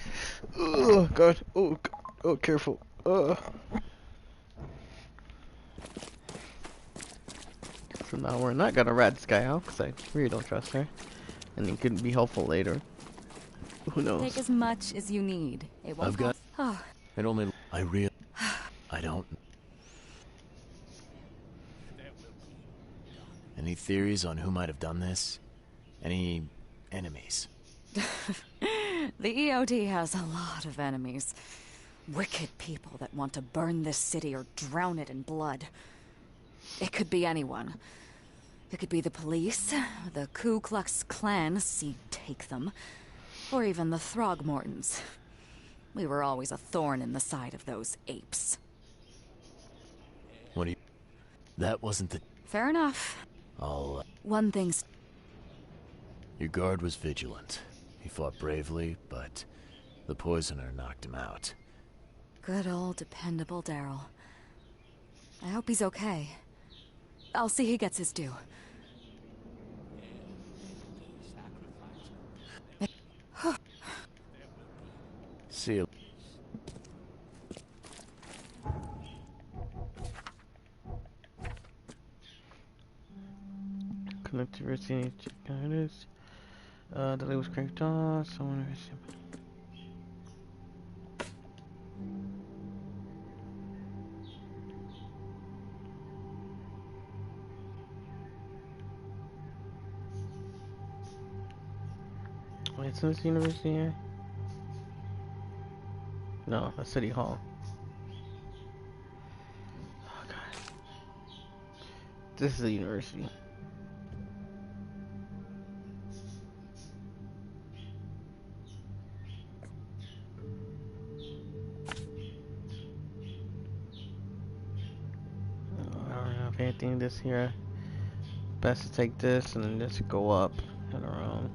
Oh god. Oh, oh, careful. So now we're not gonna rat this guy out because I really don't trust her, and he could be helpful later. Who Take knows? as much as you need. It won't I've got. cost. Oh, It only. I don't. Any theories on who might have done this? Any enemies? the EOD has a lot of enemies. Wicked people that want to burn this city or drown it in blood. It could be anyone. It could be the police, the Ku Klux Klan, see take them, or even the Throgmortons. We were always a thorn in the side of those apes. What do you... That wasn't the... Fair enough. I'll... One thing's... Your guard was vigilant. He fought bravely, but the poisoner knocked him out. Good old dependable Daryl. I hope he's okay. I'll see he gets his due. See you. Connectivity, it is. The lid was cranked off. Someone. Wait, it's in this university here? No, that's City Hall. Oh god. This is the university. I don't know if anything this here. Best to take this and then just go up and around.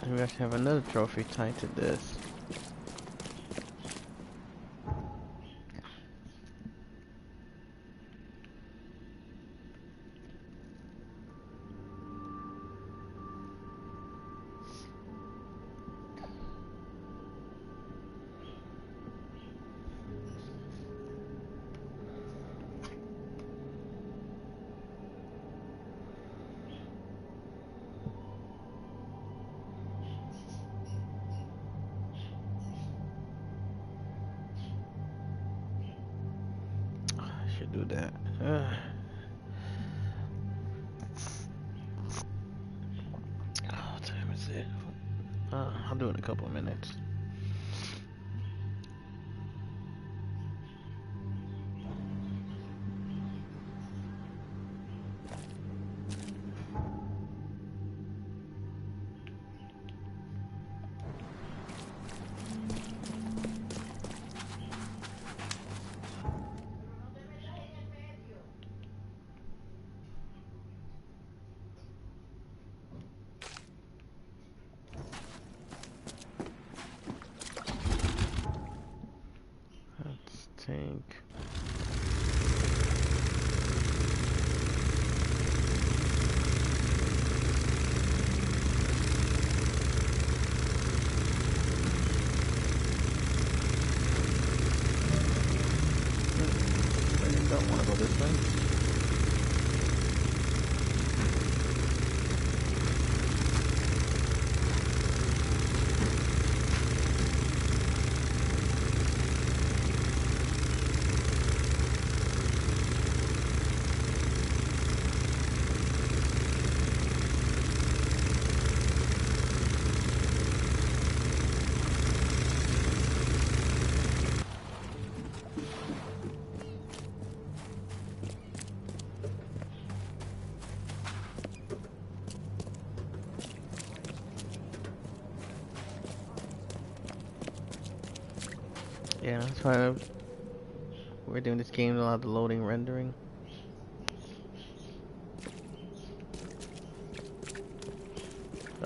And we actually have another trophy tied to this. Should do that. What time is it? I'll do it in a couple of minutes. Let's take. I don't want to go this way. Yeah, that's why we're doing this game, a lot of the loading rendering.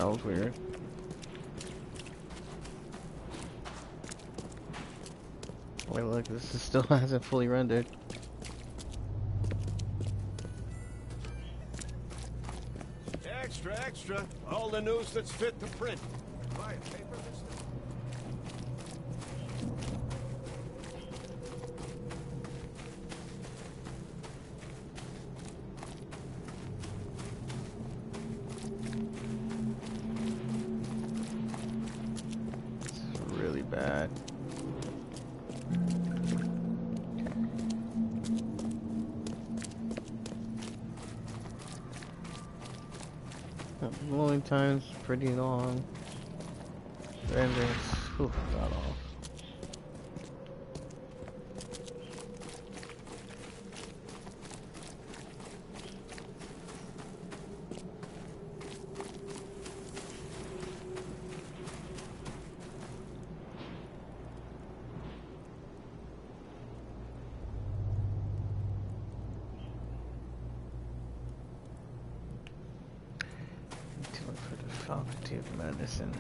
That was weird. Wait, look, this still hasn't fully rendered. Extra, extra. All the news that's fit to print. Buy a paper this time. It's really bad. Loading time's pretty long. Rendering, oof, got off. To look for the faculty of medicine.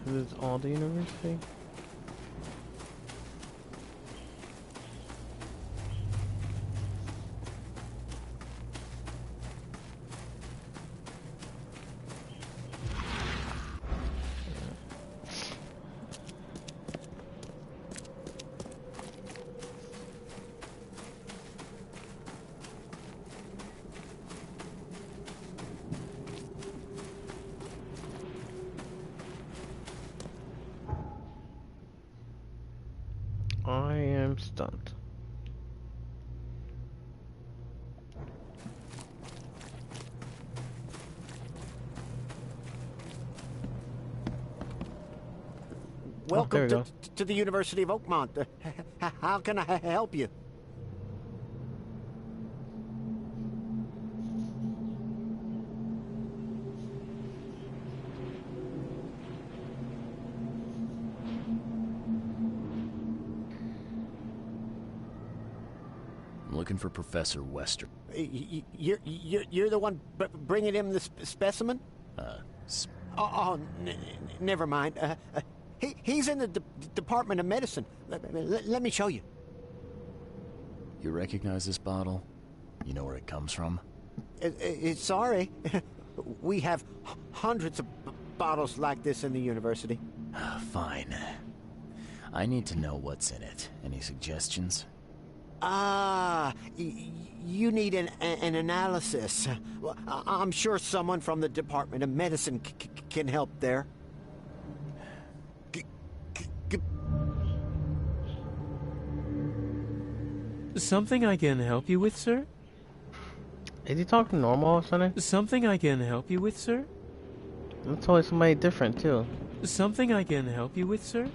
Is this all the university? I am stunned. Welcome we go. to the University of Oakmont. How can I help you? I'm looking for Professor Wester. You're the one bringing him the specimen? Never mind. He's in the Department of Medicine. Let me show you. You recognize this bottle? You know where it comes from? Sorry. We have hundreds of bottles like this in the university. Fine. I need to know what's in it. Any suggestions? You need an analysis. Well, I'm sure someone from the Department of Medicine can help there. Something I can help you with, sir? Is he talking normal or something? Something I can help you with, sir? It's always somebody different too. Something I can help you with, sir?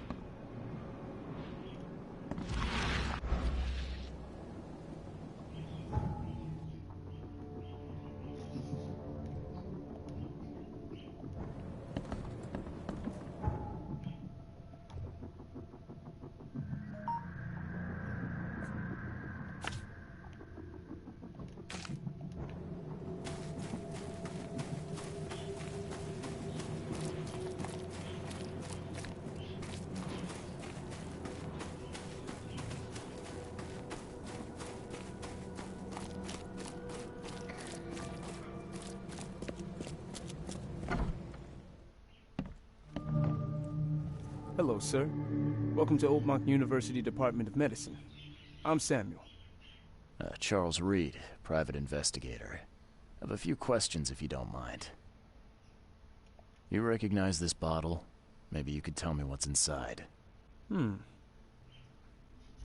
Hello, sir. Welcome to Oakmont University Department of Medicine. I'm Samuel. Charles Reed, private investigator. I have a few questions if you don't mind. You recognize this bottle? Maybe you could tell me what's inside.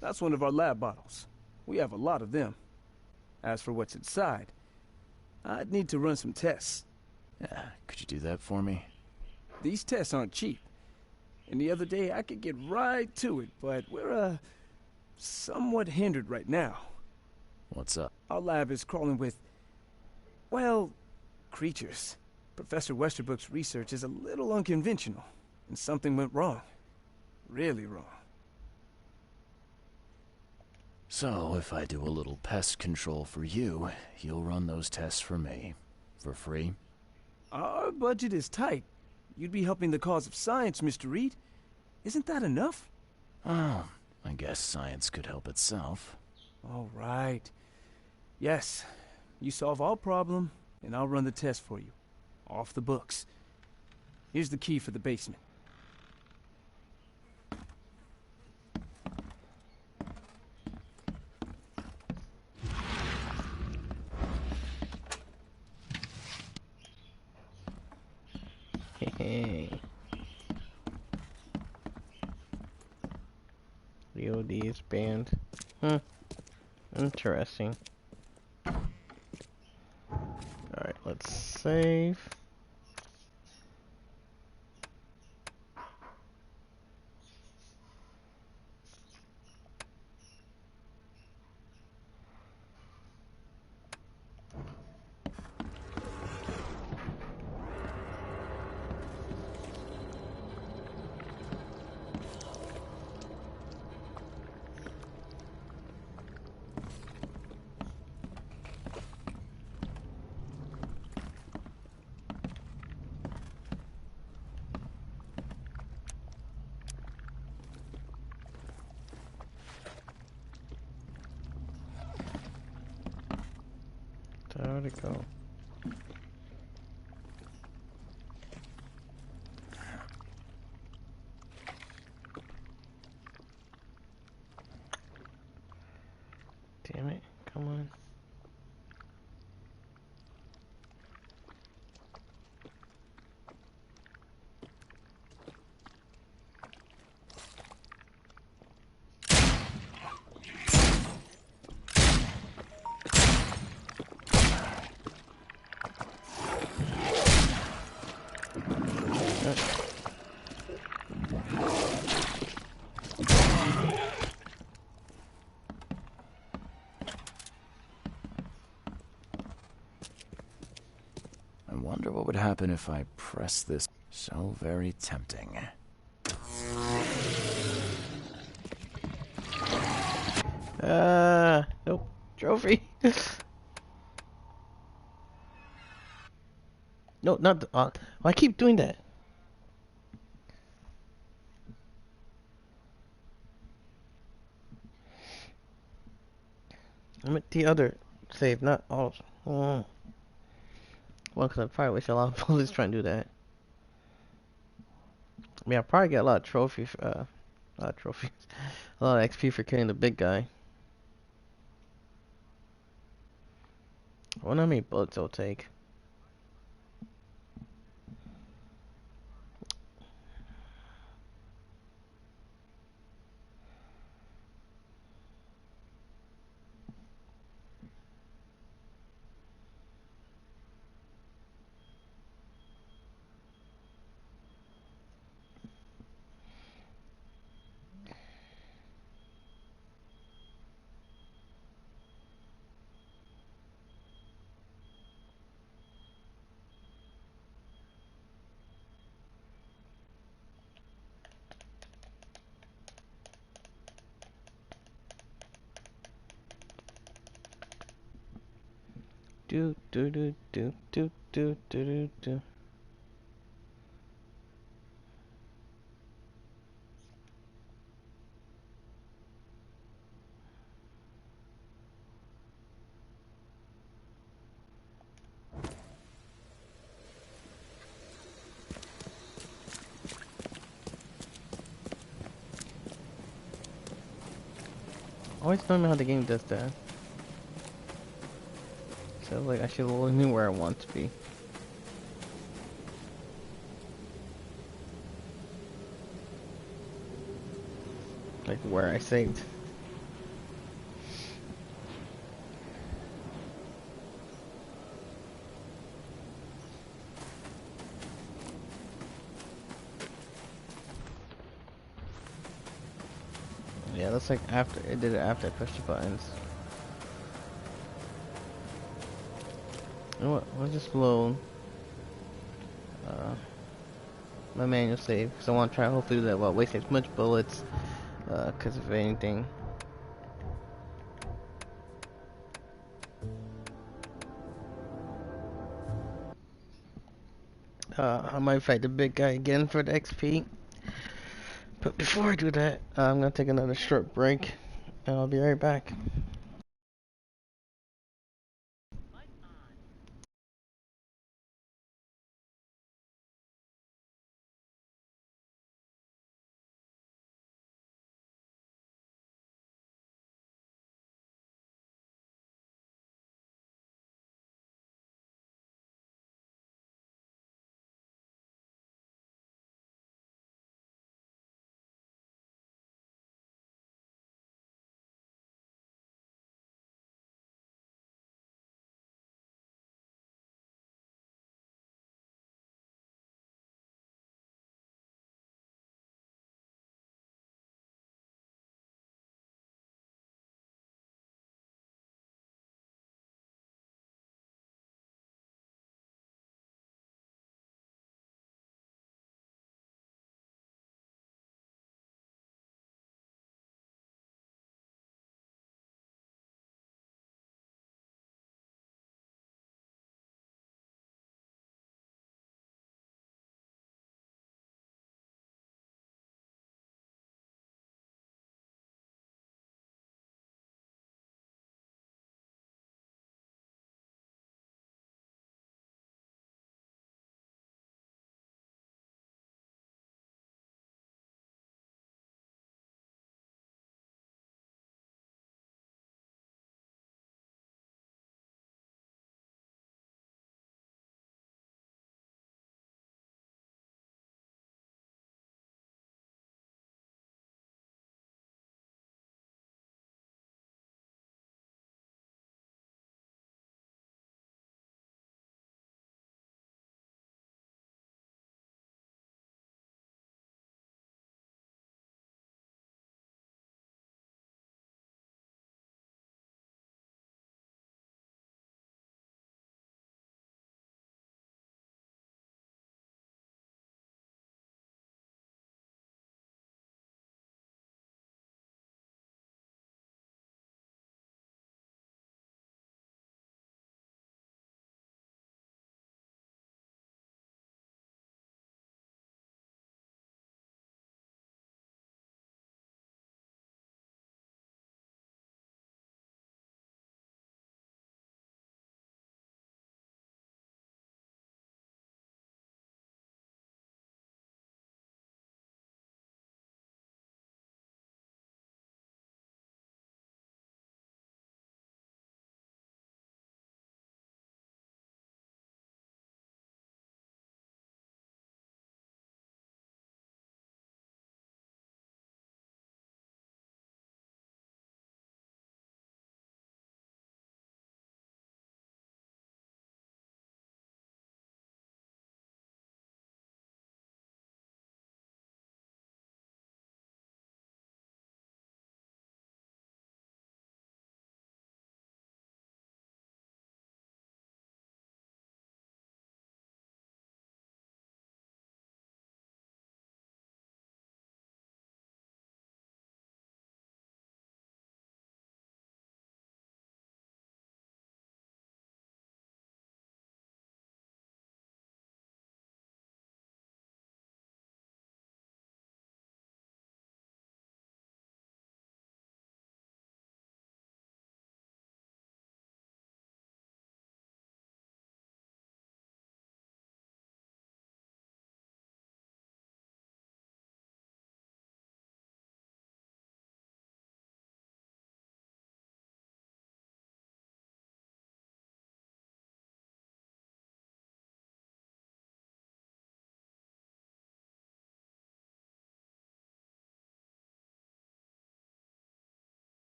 That's one of our lab bottles. We have a lot of them. As for what's inside, I'd need to run some tests. Could you do that for me? These tests aren't cheap. And the other day, I could get right to it, but we're, somewhat hindered right now. What's up? Our lab is crawling with, well, creatures. Professor Westerbrook's research is a little unconventional, and something went wrong. Really wrong. So, if I do a little pest control for you, you'll run those tests for me. For free? Our budget is tight. You'd be helping the cause of science, Mr. Reed. Isn't that enough? Oh, I guess science could help itself. All right. Yes, you solve all problem, and I'll run the test for you. Off the books. Here's the key for the basement. Hey. The OD is banned. Interesting. Alright, let's save. Where'd it go? Damn it, come on. I wonder what would happen if I press this. So very tempting. Nope. Trophy. No, not the, I keep doing that. I'm at the other save, not all. Well, because I probably wish a lot of people just trying to do that. I mean, I probably get a lot of trophies, a lot of trophies, a lot of XP for killing the big guy. I wonder how many bullets it'll take. Do do do do do do do do do. Always know me how the game does that. So like I should really know where I want to be. Like where I saved. Yeah, that's like after it did it after I pushed the buttons. You know what? We'll just load. uh, my manual save, because I want to try hopefully do that while wasting as much bullets, because if anything. I might fight the big guy again for the XP. But before I do that, I'm gonna take another short break, and I'll be right back.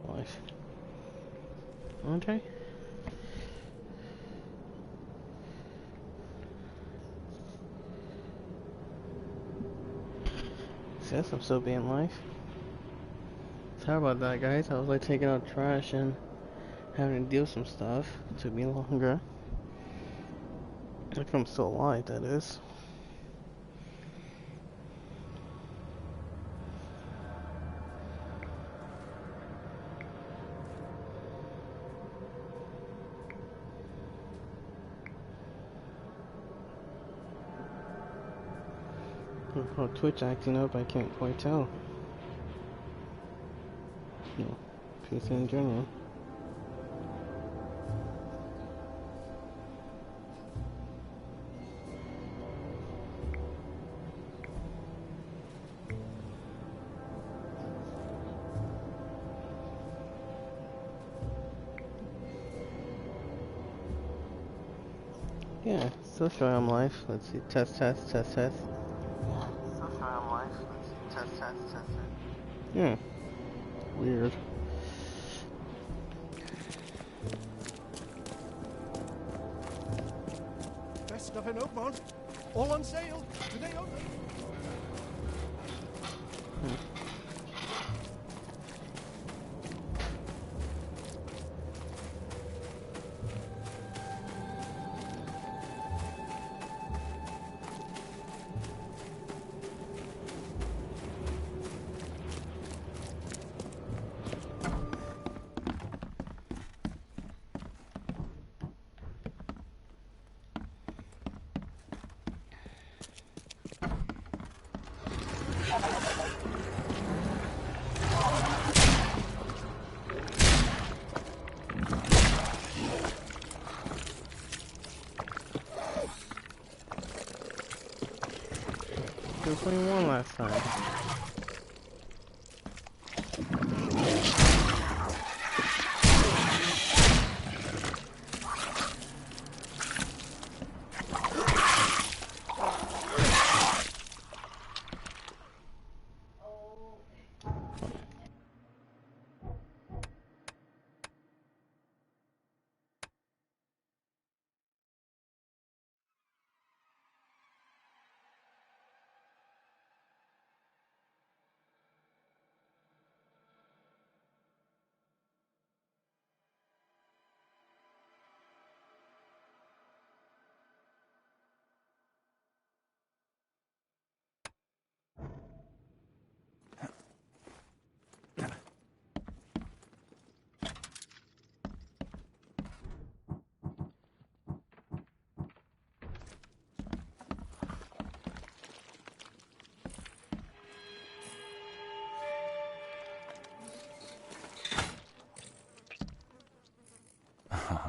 Life. Okay. Says I'm still being life. Sorry about that, guys. I was like taking out trash and having to deal with some stuff. It took me longer. If I'm still alive, that is. Oh, Twitch acting up, I can't quite tell. No, PC in general. Yeah, still showing I'm live. Let's see, test, test, test, test. Yeah, still showing I'm live. Let's see, test, test, test, test. Yeah, weird. Best stuff in Oakmont. All on sale. Today only. There was only one last time.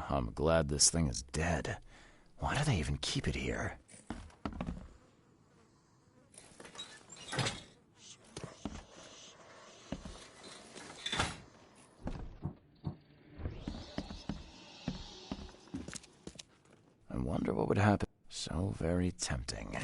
I'm glad this thing is dead. Why do they even keep it here? I wonder what would happen. So very tempting.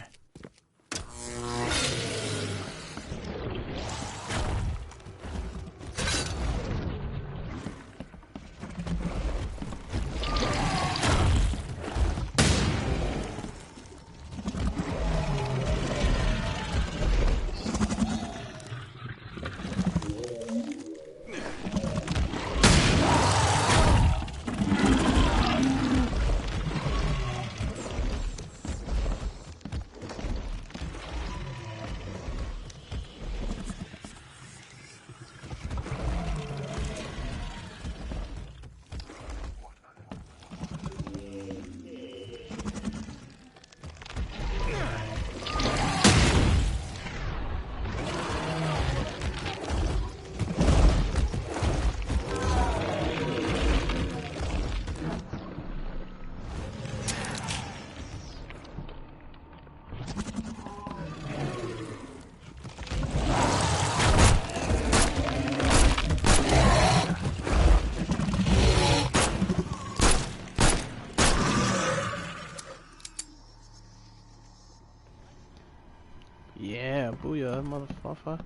Booyah, motherfucker.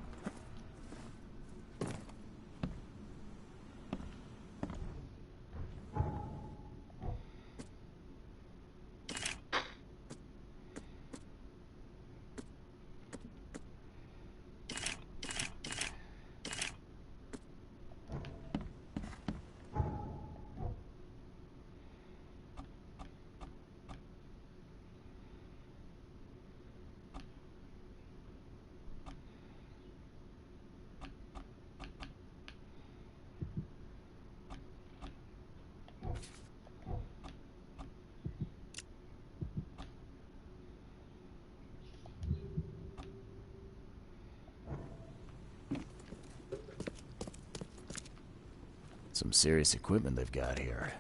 Some serious equipment they've got here.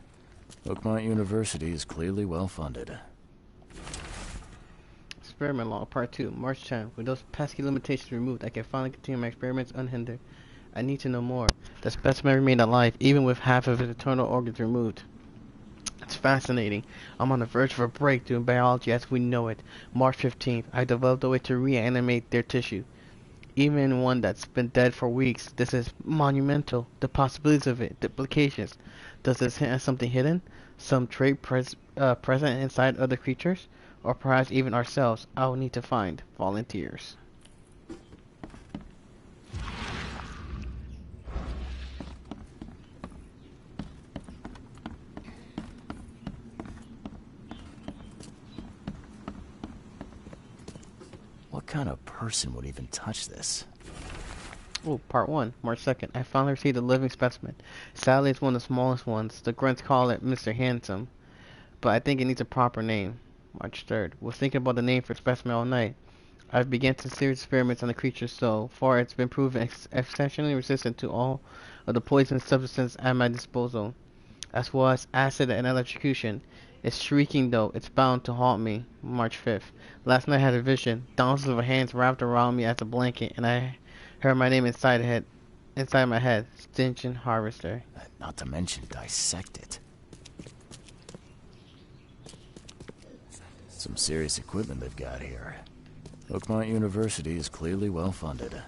Oakmont University is clearly well funded. Experiment log, part 2, March 10th. With those pesky limitations removed, I can finally continue my experiments unhindered. I need to know more. The specimen remained alive, even with half of its internal organs removed. It's fascinating. I'm on the verge of a breakthrough in biology as we know it. March 15th, I developed a way to reanimate their tissue. Even one that's been dead for weeks. This is monumental. The possibilities of it, the implications. Does this hint at something hidden? Some trait present inside other creatures? Or perhaps even ourselves? I will need to find volunteers. What kind of person would even touch this? Oh, part 1, March 2nd. I finally received a living specimen. Sadly, it's one of the smallest ones. The grunts call it Mr. Handsome, but I think it needs a proper name. March 3rd. Was thinking about the name for specimen all night. I've begun some serious experiments on the creature so far it's been proven exceptionally resistant to all of the poison substances at my disposal, as well as acid and electrocution. It's shrieking though, it's bound to haunt me. March 5th. Last night I had a vision. Thousands of hands wrapped around me as a blanket, and I heard my name inside my head. Stinching Harvester. Not to mention dissect it. Some serious equipment they've got here. Oakmont University is clearly well funded.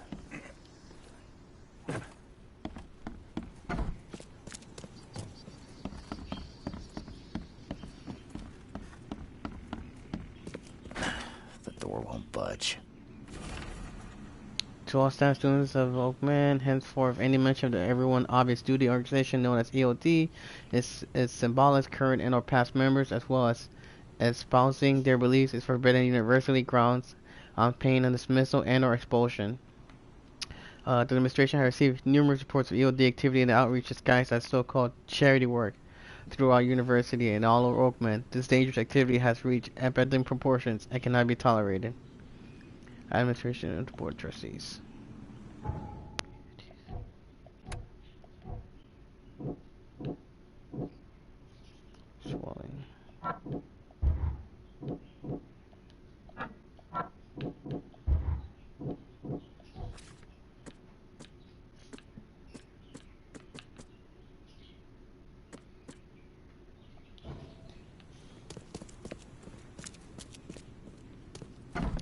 The door won't budge. To all staff students of Oakman, henceforth any mention of the everyone obvious duty organization known as EOD is symbolic current and or past members, as well as espousing their beliefs is forbidden universally grounds on pain of dismissal and or expulsion. The administration has received numerous reports of EOD activity and outreach disguised as so-called charity work through our university and all over Oakman. This dangerous activity has reached epidemic proportions and cannot be tolerated. Administration and Board of Trustees. Swelling.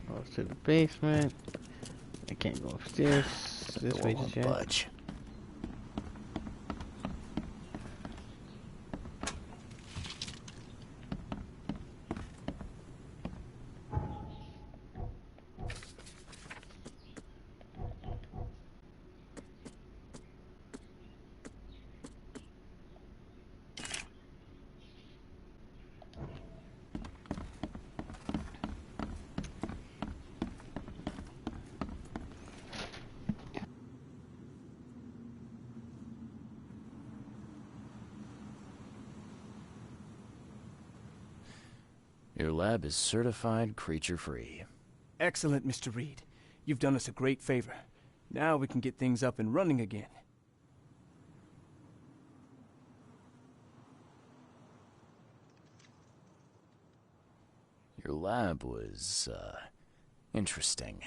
Goes to the basement. I can't go upstairs. This way just yet. Budge. Your lab is certified creature-free. Excellent, Mr. Reed. You've done us a great favor. Now we can get things up and running again. Your lab was, interesting.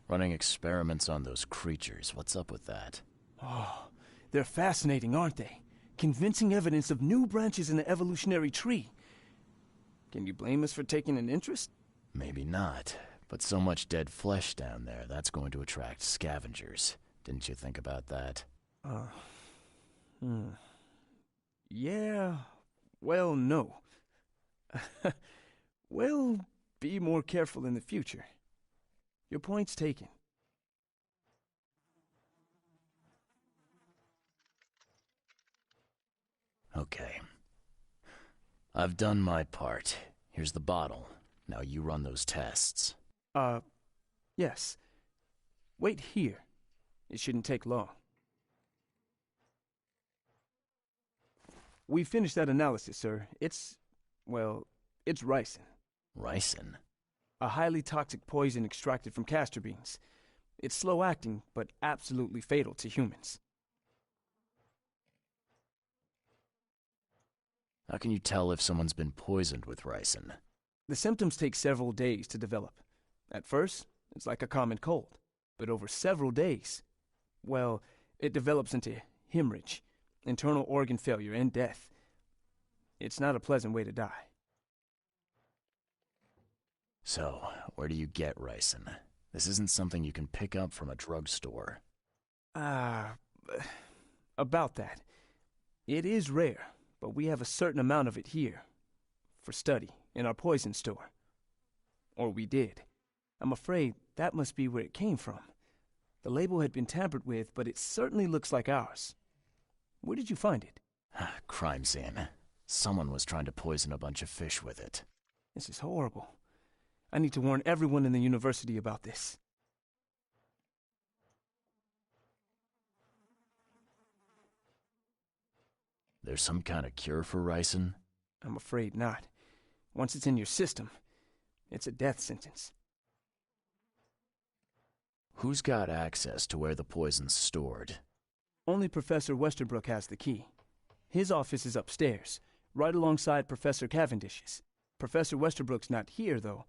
Running experiments on those creatures. What's up with that? Oh, they're fascinating, aren't they? Convincing evidence of new branches in the evolutionary tree. Can you blame us for taking an interest? Maybe not, But so much dead flesh down there, that's going to attract scavengers. Didn't you think about that? Hmm. Yeah, well, no. We'll be more careful in the future. Your point's taken. Okay. I've done my part. Here's the bottle. Now you run those tests. Yes. Wait here. It shouldn't take long. We finished that analysis, sir. Well, it's ricin. Ricin? A highly toxic poison extracted from castor beans. It's slow-acting, but absolutely fatal to humans. How can you tell if someone's been poisoned with ricin? The symptoms take several days to develop. At first, it's like a common cold. But over several days, well, it develops into hemorrhage, internal organ failure, and death. It's not a pleasant way to die. So, where do you get ricin? This isn't something you can pick up from a drugstore. About that. It is rare, but we have a certain amount of it here. For study, in our poison store. Or we did. I'm afraid that must be where it came from. The label had been tampered with, but it certainly looks like ours. Where did you find it? Crime scene. Someone was trying to poison a bunch of fish with it. This is horrible. I need to warn everyone in the university about this. There's some kind of cure for ricin? I'm afraid not. Once it's in your system, it's a death sentence. Who's got access to where the poison's stored? Only Professor Westerbrook has the key. His office is upstairs, right alongside Professor Cavendish's. Professor Westerbrook's not here, though.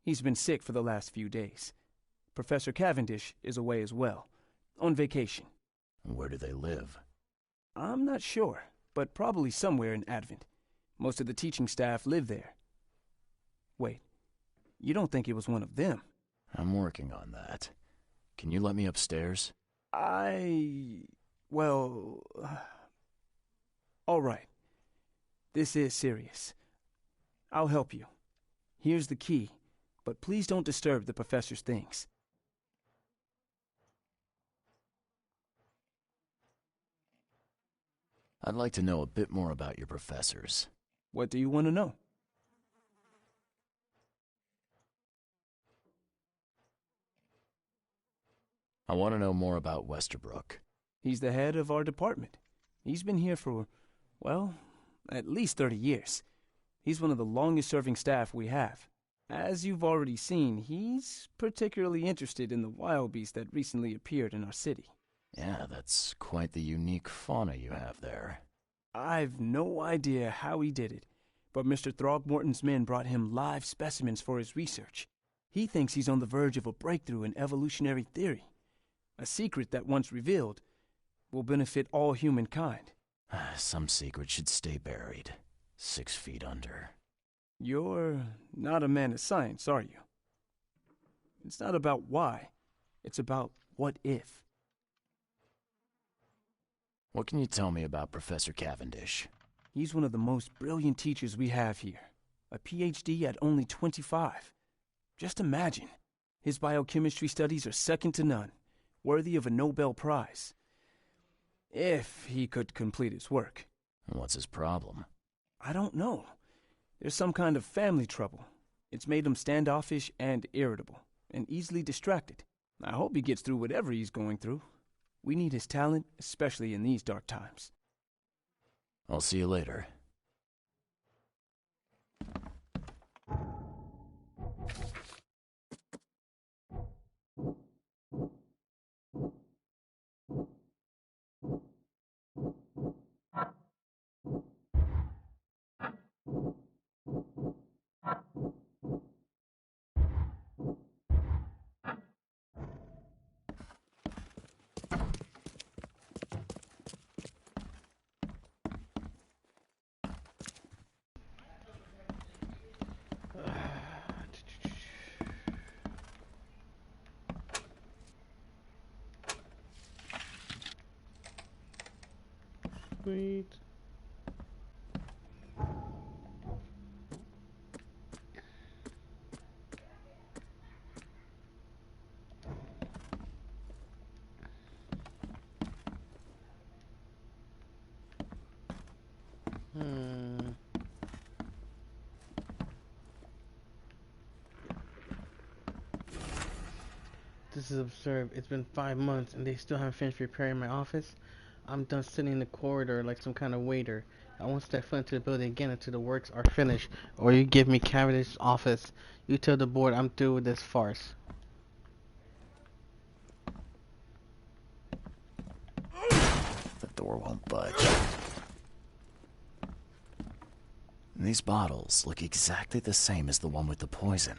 He's been sick for the last few days. Professor Cavendish is away as well, on vacation. Where do they live? I'm not sure, but probably somewhere in Advent. Most of the teaching staff live there. Wait, you don't think it was one of them? I'm working on that. Can you let me upstairs? Well... all right. This is serious. I'll help you. Here's the key, but please don't disturb the professor's things. I'd like to know a bit more about your professors. What do you want to know? I want to know more about Westerbrook. He's the head of our department. He's been here for, well, at least 30 years. He's one of the longest-serving staff we have. As you've already seen, he's particularly interested in the wild beast that recently appeared in our city. Yeah, that's quite the unique fauna you have there. I've no idea how he did it, but Mr. Throgmorton's men brought him live specimens for his research. He thinks he's on the verge of a breakthrough in evolutionary theory. A secret that, once revealed, will benefit all humankind. Some secret should stay buried, 6 feet under. You're not a man of science, are you? It's not about why. It's about what if. What can you tell me about Professor Cavendish? He's one of the most brilliant teachers we have here. A PhD at only 25. Just imagine. His biochemistry studies are second to none, worthy of a Nobel Prize. If he could complete his work. What's his problem? I don't know. There's some kind of family trouble. It's made him standoffish and irritable, and easily distracted. I hope he gets through whatever he's going through. We need his talent, especially in these dark times. I'll see you later. Sweet. Hmm. This is absurd. It's been 5 months and they still haven't finished repairing my office. I'm done sitting in the corridor like some kind of waiter. I won't step foot into the building again until the works are finished. Or you give me Cavendish's office. You tell the board I'm through with this farce. The door won't budge. These bottles look exactly the same as the one with the poison.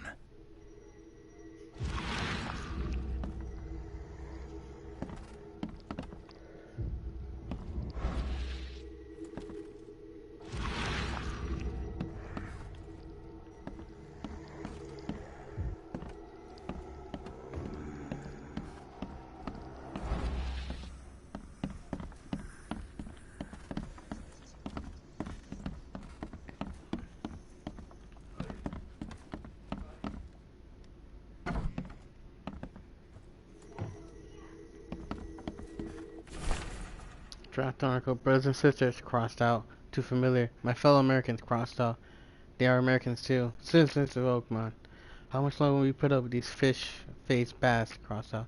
Draft article. Brothers and sisters crossed out. Too familiar. My fellow Americans crossed out. They are Americans too. Citizens of Oakmont. How much longer will we put up with these fish-faced bass crossed out?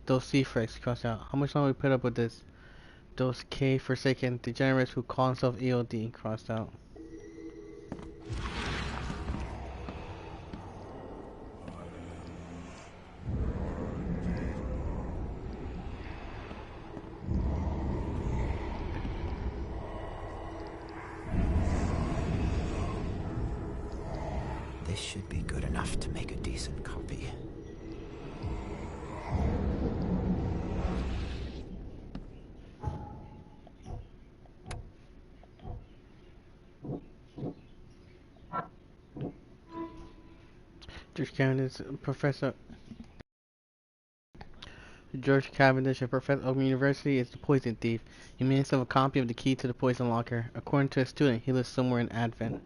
Those sea freaks crossed out. How much longer will we put up with this? Those K-forsaken degenerates who call themselves EOD crossed out. This should be good enough to make a decent copy. George Cavendish, Professor George Cavendish, a professor at Oakland University, is the poison thief. He made himself a copy of the key to the poison locker. According to a student, he lives somewhere in Advent.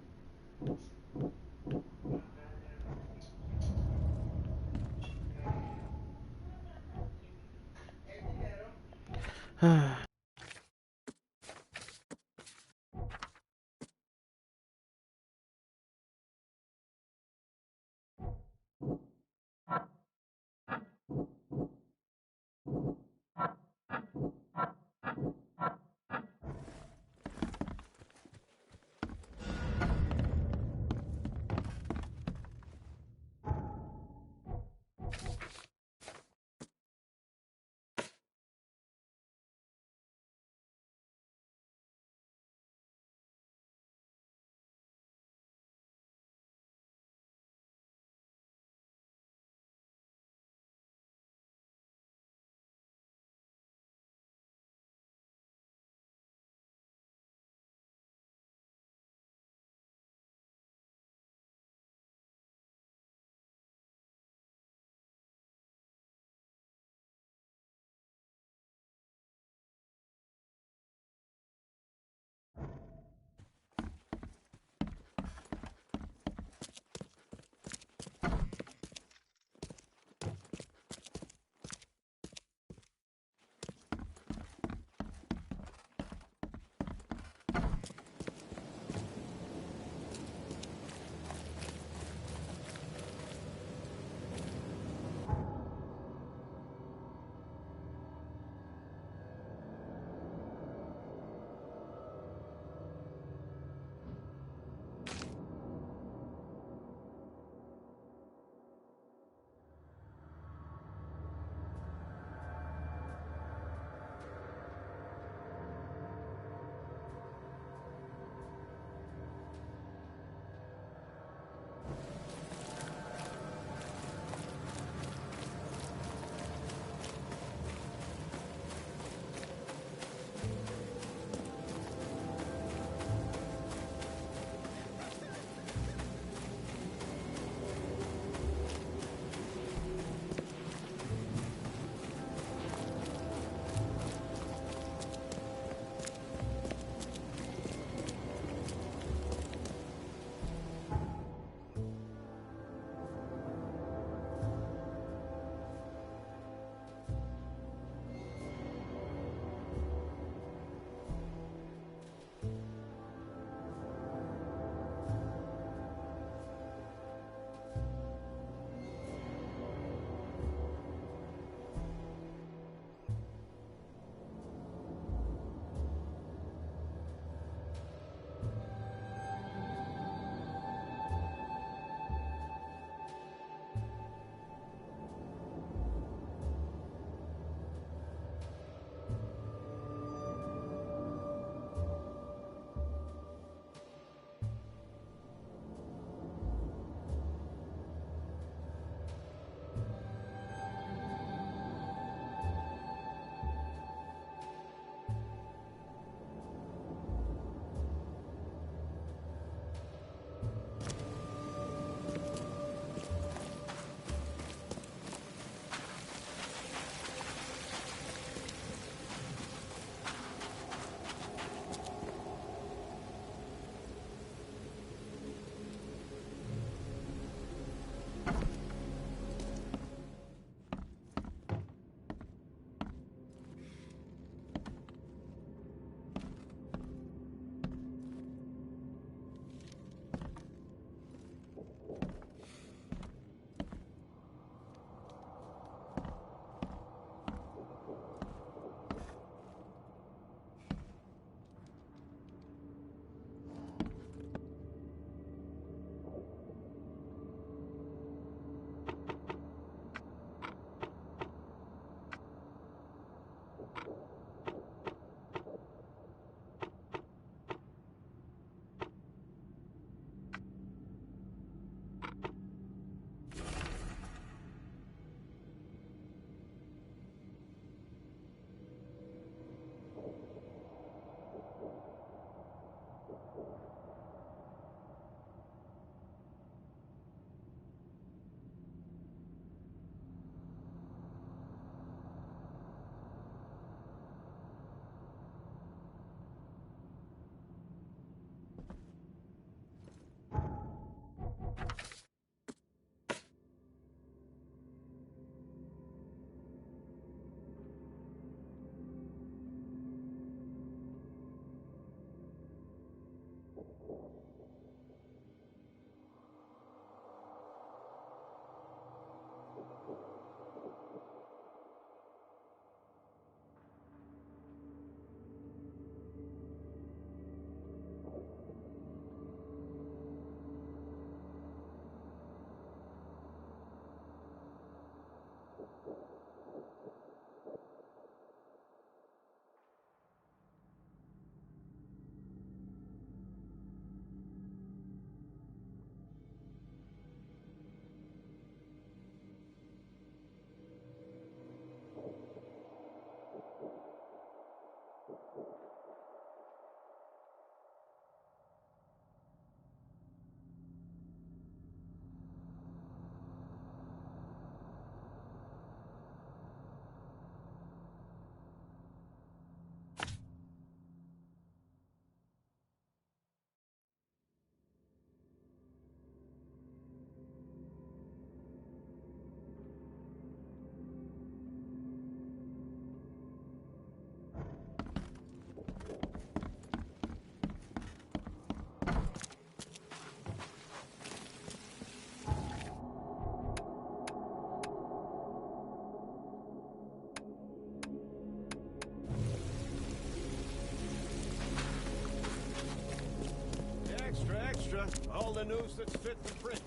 All the news that's fit for print.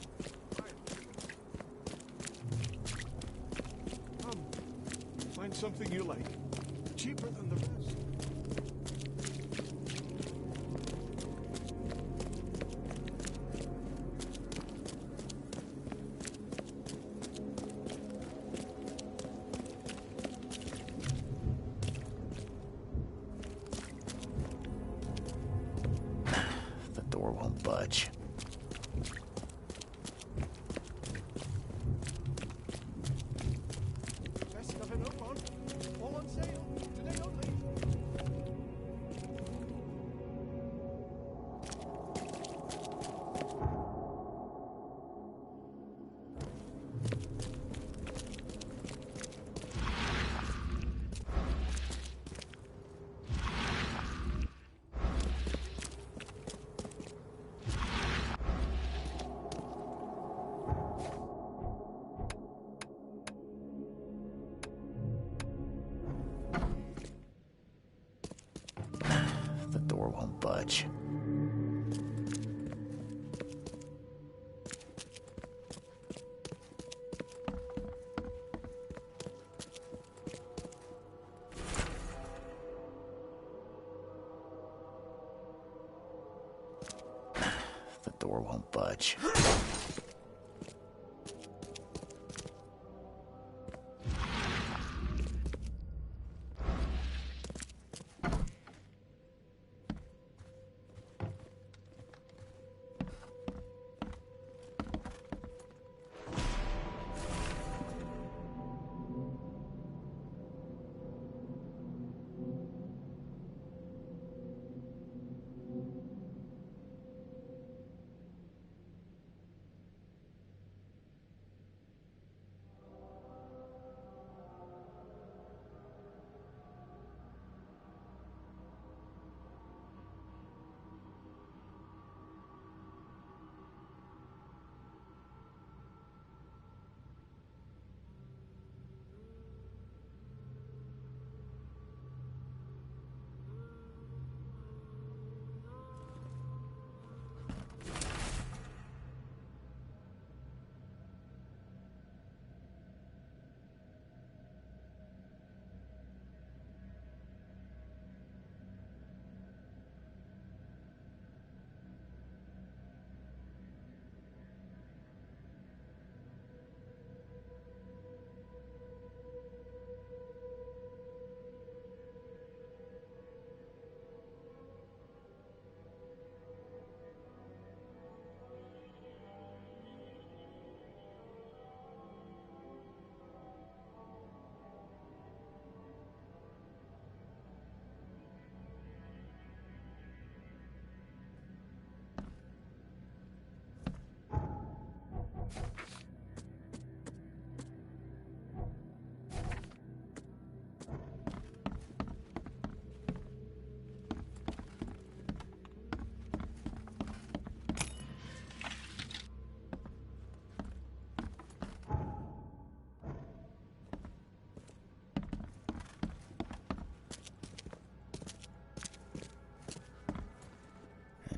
Come, find something you like. Cheaper than the rest. The door won't budge. Best stuff in Oakmont. All on sale. Today only. The door won't budge. The door won't budge.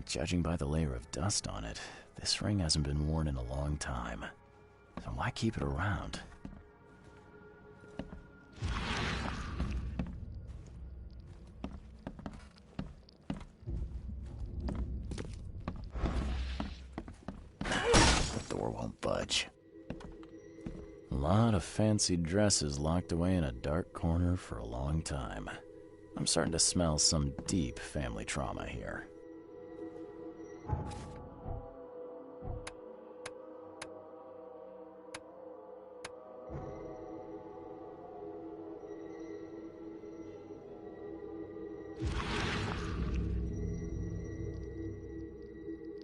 Judging by the layer of dust on it, this ring hasn't been worn in a long time. So why keep it around? The door won't budge. A lot of fancy dresses locked away in a dark corner for a long time. I'm starting to smell some deep family trauma here.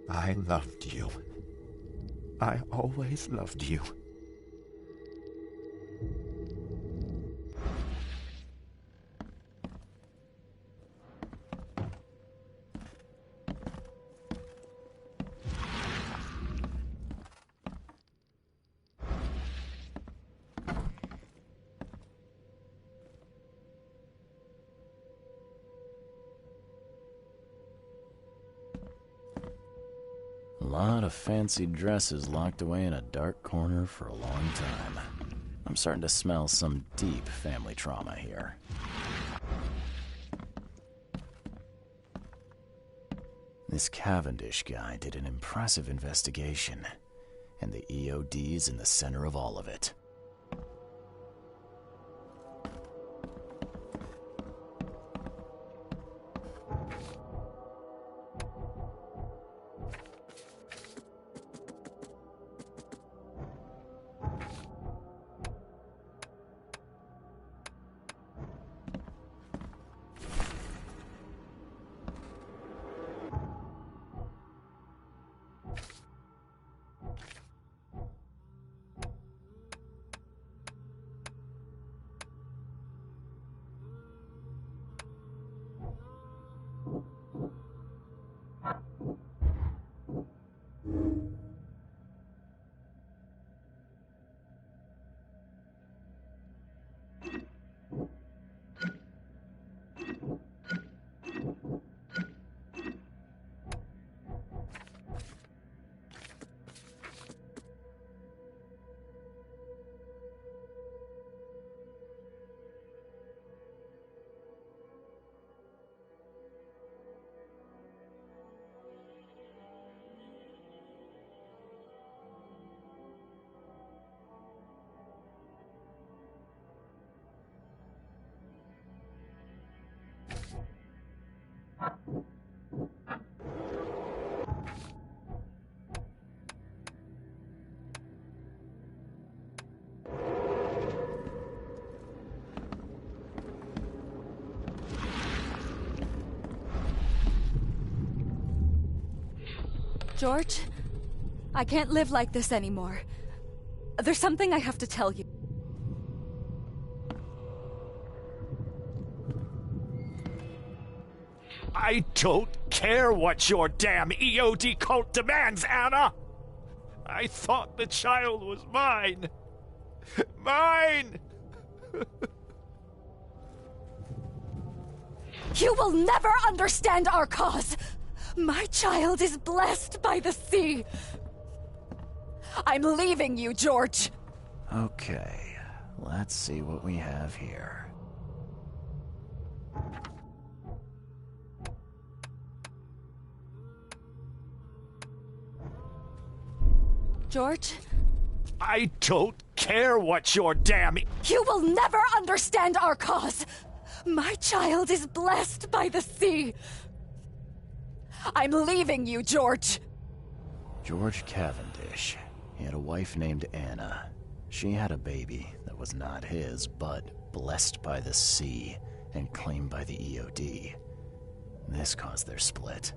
I loved you. I always loved you. lot of fancy dresses locked away in a dark corner for a long time. I'm starting to smell some deep family trauma here. This Cavendish guy did an impressive investigation, and the EOD's in the center of all of it. George, I can't live like this anymore. There's something I have to tell you. I don't care what your damn EOD cult demands, Anna! I thought the child was mine! Mine! You will never understand our cause! My child is blessed by the sea! I'm leaving you, George! Okay, let's see what we have here. George? I don't care what your damn... You will never understand our cause! My child is blessed by the sea! I'm leaving you, George! George Cavendish. He had a wife named Anna. She had a baby that was not his, but blessed by the sea and claimed by the EOD. This caused their split.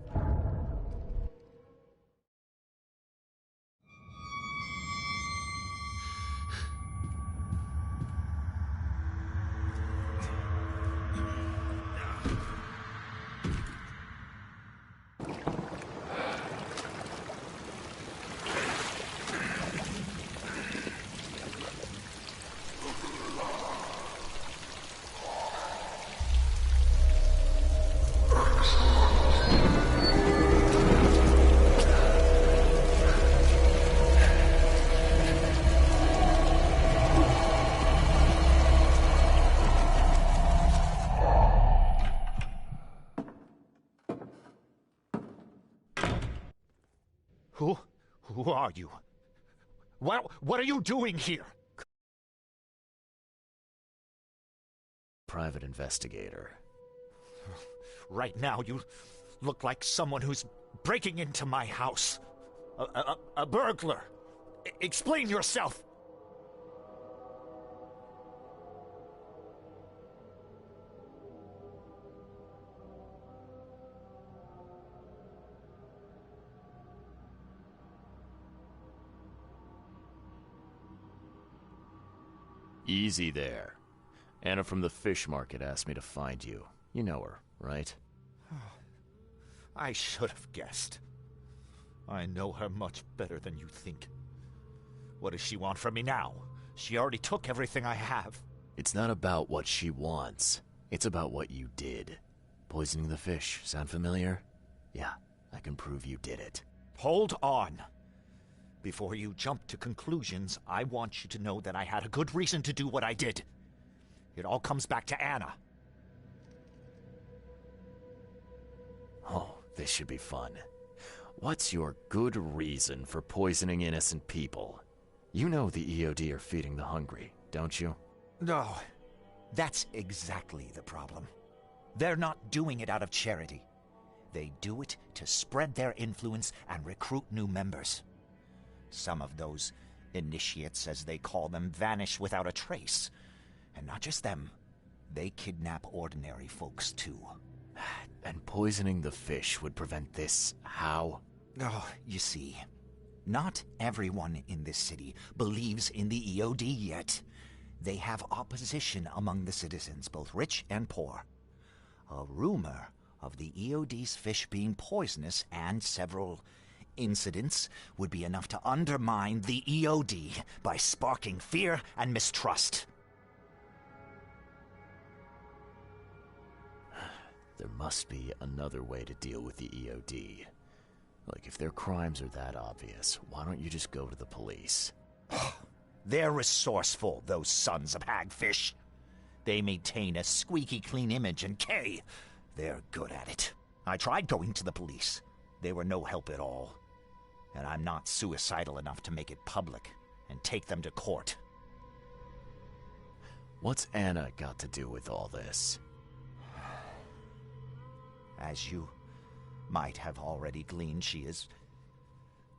Who are you? What are you doing here? Private investigator. Right now, you look like someone who's breaking into my house. A burglar. Explain yourself. Easy there. Anna from the fish market asked me to find you. You know her, right? I should have guessed. I know her much better than you think. What does she want from me now? She already took everything I have. It's not about what she wants. It's about what you did. Poisoning the fish. Sound familiar? Yeah, I can prove you did it. Hold on. Before you jump to conclusions, I want you to know that I had a good reason to do what I did. It all comes back to Anna. Oh, this should be fun. What's your good reason for poisoning innocent people? You know the EOD are feeding the hungry, don't you? No, that's exactly the problem. They're not doing it out of charity. They do it to spread their influence and recruit new members. Some of those initiates, as they call them, vanish without a trace. And not just them. They kidnap ordinary folks, too. And poisoning the fish would prevent this. How? Oh, you see, not everyone in this city believes in the EOD yet. They have opposition among the citizens, both rich and poor. A rumor of the EOD's fish being poisonous and several incidents would be enough to undermine the EOD by sparking fear and mistrust. There must be another way to deal with the EOD. Like, if their crimes are that obvious, why don't you just go to the police? They're resourceful, those sons of hagfish. They maintain a squeaky clean image, and they're good at it. I tried going to the police. They were no help at all. And I'm not suicidal enough to make it public and take them to court. What's Anna got to do with all this? As you might have already gleaned, she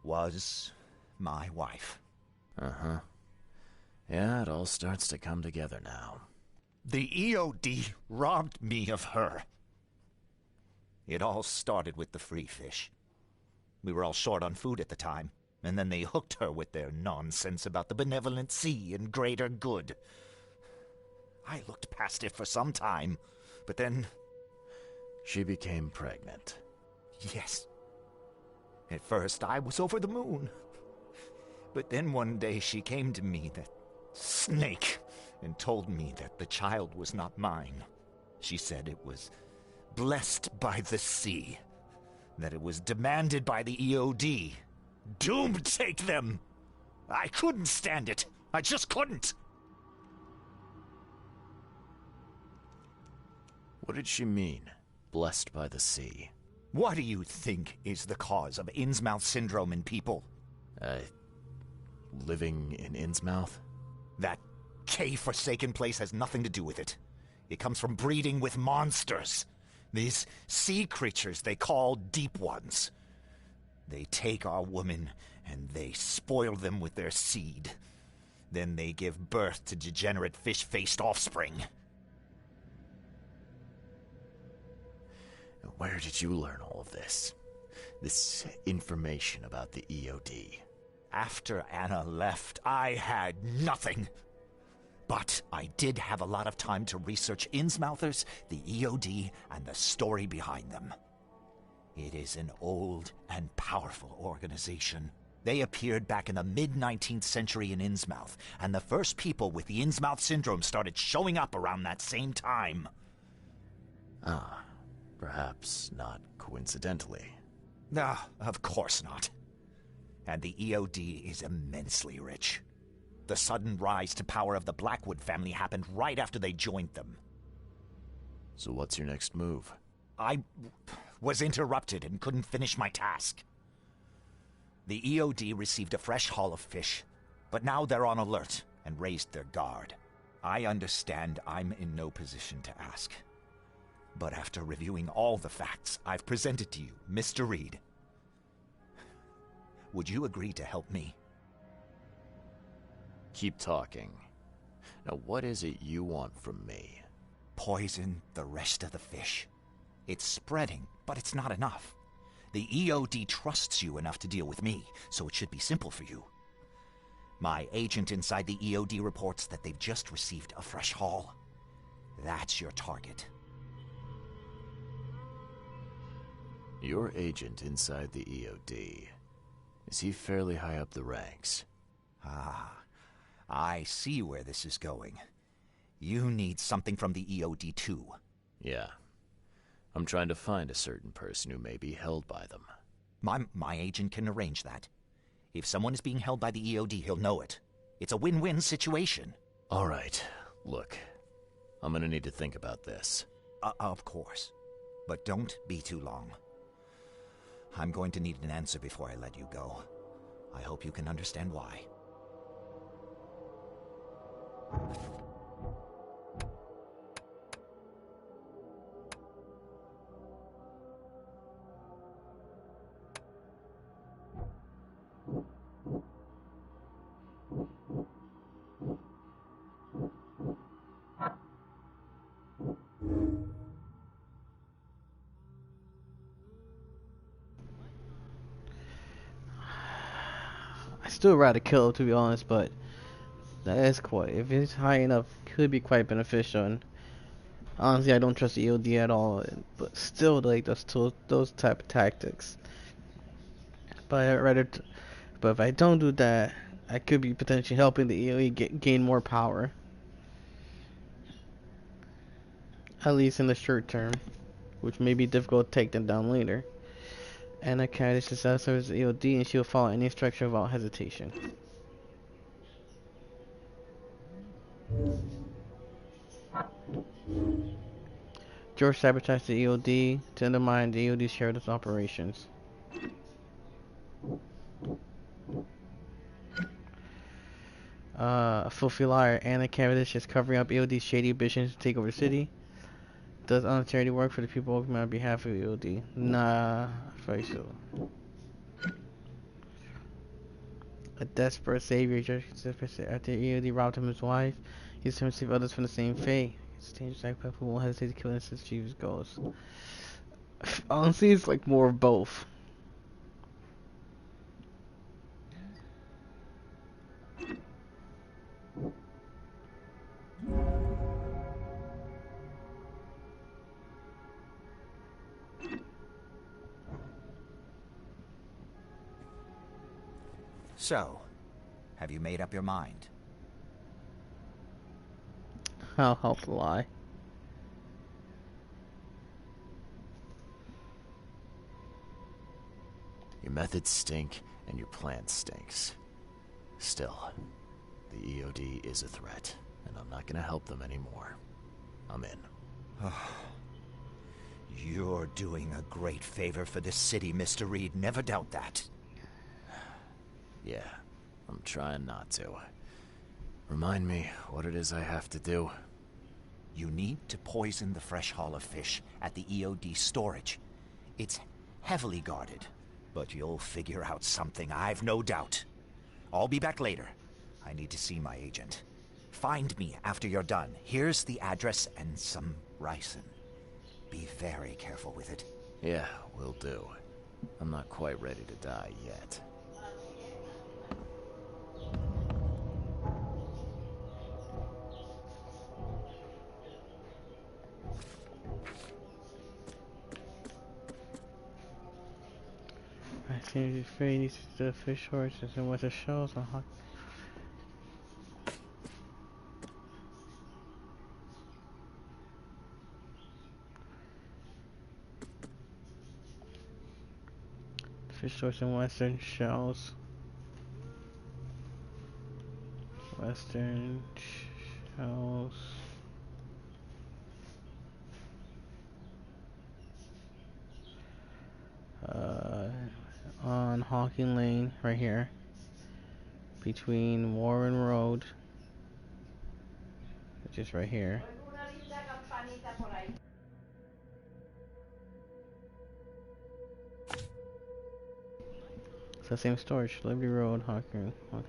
was my wife. Uh-huh. Yeah, it all starts to come together now. The EOD robbed me of her. It all started with the free fish. We were all short on food at the time, and then they hooked her with their nonsense about the benevolent sea and greater good. I looked past it for some time, but then... She became pregnant. Yes. At first, I was over the moon. But then one day she came to me, that snake, and told me that the child was not mine. She said it was blessed by the sea, that it was demanded by the EOD. Doomed take them! I couldn't stand it. I just couldn't. What did she mean? Blessed by the sea. What do you think is the cause of Innsmouth syndrome in people? Living in Innsmouth? That K-forsaken place has nothing to do with it. It comes from breeding with monsters. These sea creatures they call Deep Ones. They take our women and they spoil them with their seed. Then they give birth to degenerate fish-faced offspring. Where did you learn all of this? This information about the EOD? After Anna left, I had nothing. But I did have a lot of time to research Innsmouthers, the EOD, and the story behind them. It is an old and powerful organization. They appeared back in the mid-19th century in Innsmouth, and the first people with the Innsmouth syndrome started showing up around that same time. Ah, perhaps not coincidentally. No, of course not. And the EOD is immensely rich. The sudden rise to power of the Blackwood family happened right after they joined them. So what's your next move? I was interrupted and couldn't finish my task. The EOD received a fresh haul of fish, but now they're on alert and raised their guard. I understand I'm in no position to ask. But after reviewing all the facts I've presented to you, Mr. Reed, would you agree to help me? Keep talking. Now, what is it you want from me? Poison the rest of the fish. It's spreading, but it's not enough. The EOD trusts you enough to deal with me, so it should be simple for you. My agent inside the EOD reports that they've just received a fresh haul. That's your target. Your agent inside the EOD. Is he fairly high up the ranks? Ah, I see where this is going. You need something from the EOD too. Yeah. I'm trying to find a certain person who may be held by them. My agent can arrange that. If someone is being held by the EOD, he'll know it. It's a win-win situation. All right, look. I'm gonna need to think about this. Of course. But don't be too long. I'm going to need an answer before I let you go. I hope you can understand why. I still rather kill, to be honest, but that is quite. If it's high enough, could be quite beneficial. And honestly, I don't trust the EOD at all. But still, like those type of tactics. But but if I don't do that, I could be potentially helping the EOD gain more power. At least in the short term, which may be difficult to take them down later. Anna Kaddish successor is EOD, and she will follow any instruction without hesitation. George sabotaged the EOD to undermine the EOD's sheriff's operations. A filthy liar. Anna Cavendish is covering up EOD's shady ambitions to take over the city. Does honest charity work for the people working on behalf of EOD? Nah, I feel like so. A desperate savior, after EOD robbed him of his wife, he's trying to save others from the same fate. It's a dangerous psychopath who won't hesitate to kill innocent to achieve his goals. Honestly, it's like more of both. So, have you made up your mind? I'll help lie. Your methods stink, and your plan stinks. Still, the EOD is a threat, and I'm not gonna help them anymore. I'm in. You're doing a great favor for this city, Mr. Reed. Never doubt that. Yeah, I'm trying not to. Remind me what it is I have to do. You need to poison the fresh haul of fish at the EOD storage. It's heavily guarded, but you'll figure out something, I've no doubt. I'll be back later. I need to see my agent. Find me after you're done. Here's the address and some ricin. Be very careful with it. Yeah, will do. I'm not quite ready to die yet. I seem to be afraid these the fish horses and what the shows on hot. Fish horse and western shells. Western shells. On Hawking Lane, right here, between Warren Road, which is right here. It's the same storage, Liberty Road, Hawking Lane.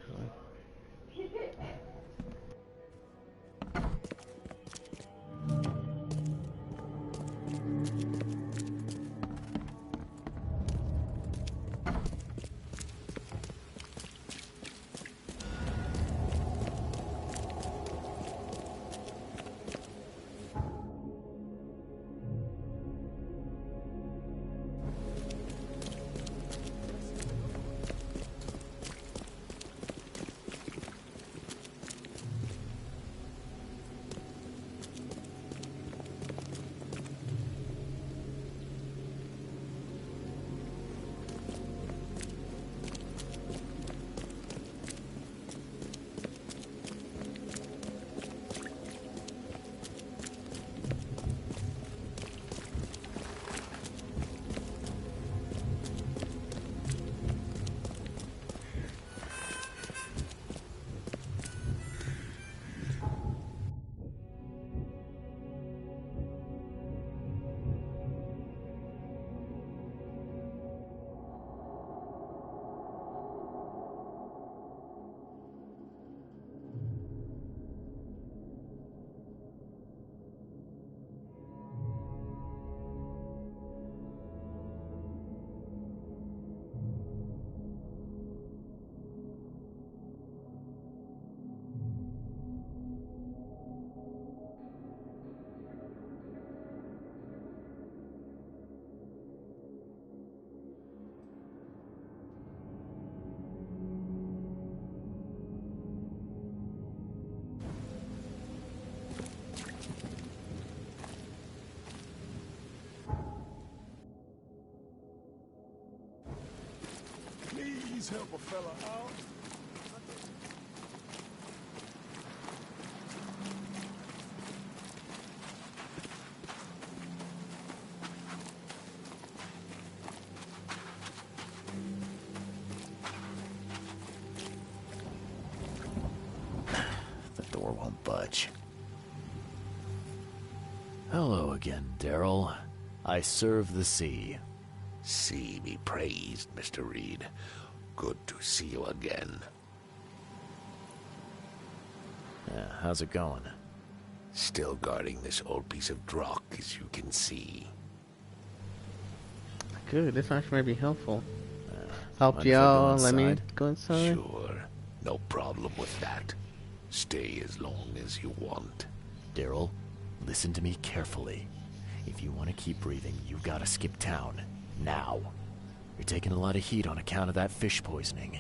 Please help a fella out. The door won't budge. Hello again, Daryl. I serve the sea. Sea be praised, Mr. Reed. Good to see you again. Yeah, how's it going? Still guarding this old piece of rock, as you can see. Good, this actually might be helpful. Mind Help if I go y'all, let me inside? go inside. Sure, no problem with that. Stay as long as you want. Daryl, listen to me carefully. If you want to keep breathing, you've got to skip town. Now. You're taking a lot of heat on account of that fish poisoning.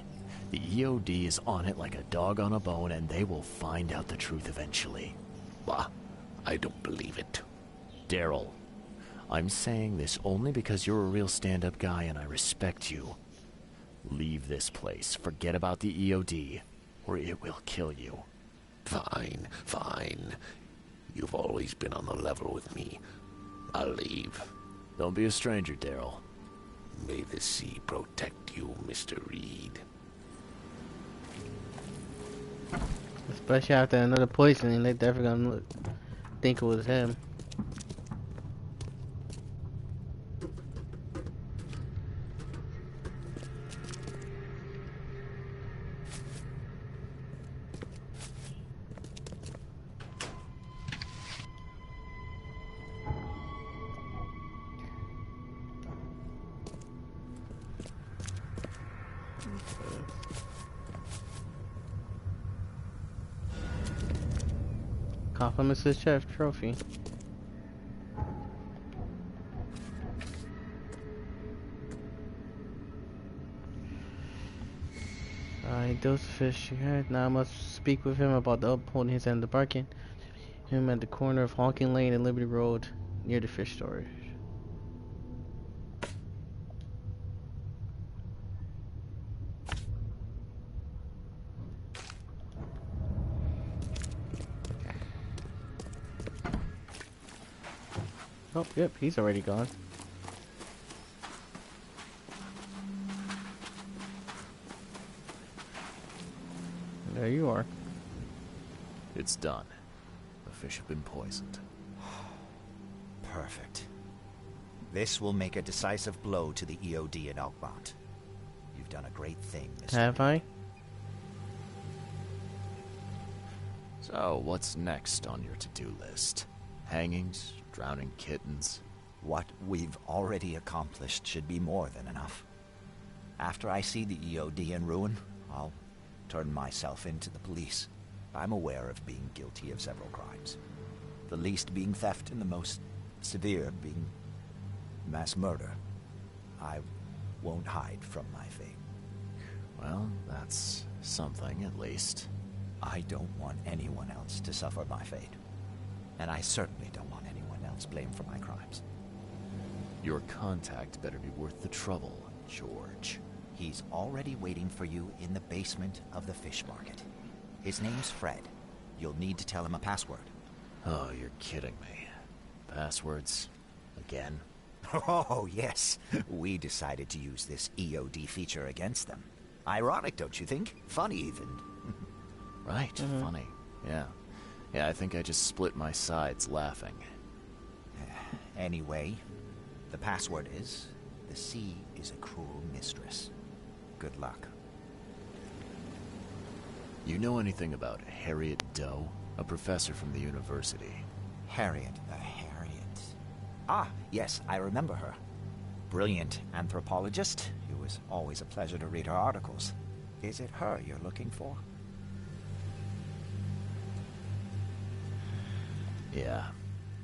The EOD is on it like a dog on a bone, and they will find out the truth eventually. Bah, I don't believe it. Daryl, I'm saying this only because you're a real stand-up guy and I respect you. Leave this place. Forget about the EOD, or it will kill you. Fine, fine. You've always been on the level with me. I'll leave. Don't be a stranger, Daryl. May the sea protect you, Mr. Reed. Especially after another poisoning, they definitely gonna think it was him. Compliments his chef trophy. Alright, those fish here. Now I must speak with him about the upholding his end of bargain. Him at the corner of Hawking Lane and Liberty Road near the fish storage. Oh, yep, he's already gone. There you are. It's done. The fish have been poisoned. Perfect. This will make a decisive blow to the EOD in Oakmont. You've done a great thing, Mr. Have I? So, what's next on your to-do list? Hangings? Drowning kittens? What we've already accomplished should be more than enough. After I see the EOD in ruin, I'll turn myself into the police. I'm aware of being guilty of several crimes. The least being theft and the most severe being mass murder. I won't hide from my fate. Well, that's something, at least. I don't want anyone else to suffer my fate. And I certainly don't want anyone else blamed for my crimes. Your contact better be worth the trouble, George. He's already waiting for you in the basement of the fish market. His name's Fred. You'll need to tell him a password. Oh, you're kidding me. Passwords? Again? Oh, yes. We decided to use this EOD feature against them. Ironic, don't you think? Funny, even. Right, funny. Yeah. Yeah, I think I just split my sides laughing. Anyway, the password is, the sea is a cruel mistress. Good luck. You know anything about Harriet Doe? A professor from the university. Harriet. Ah, yes, I remember her. Brilliant anthropologist. It was always a pleasure to read her articles. Is it her you're looking for? Yeah.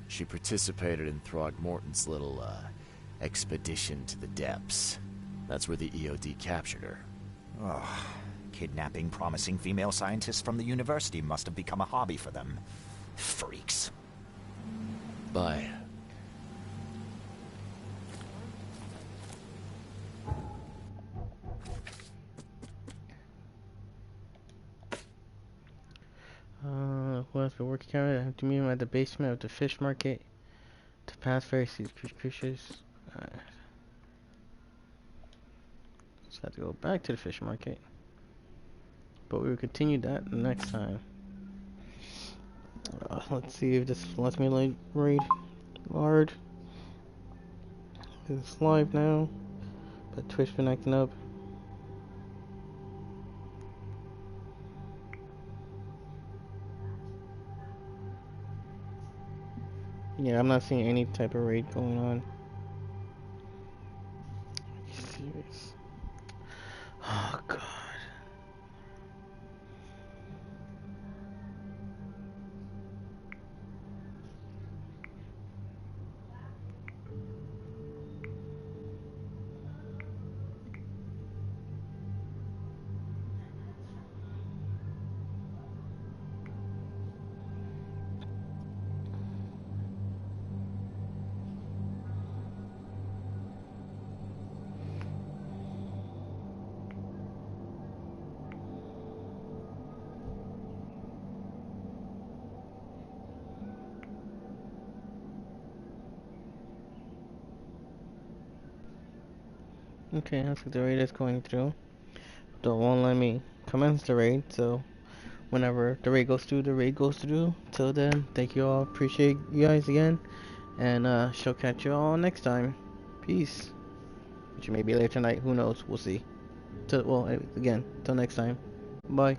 She participated in Throgmorton's little, expedition to the depths. That's where the EOD captured her. Oh, kidnapping promising female scientists from the university must have become a hobby for them. Freaks. Bye. has been working on it. I have to meet him at the basement of the fish market to pass very suspicious. Just have to go back to the fish market. But we will continue that next time. Let's see if this lets me read hard. It's live now, but Twitch been acting up. Yeah, I'm not seeing any type of raid going on. Are you serious? Oh god. Okay, that's what the raid is going through. Don't won't let me commence the raid, so whenever the raid goes through, the raid goes through. Till then, thank you all. Appreciate you guys again. And shall catch you all next time. Peace. Which may be later tonight, who knows? We'll see. Well, again, till next time. Bye.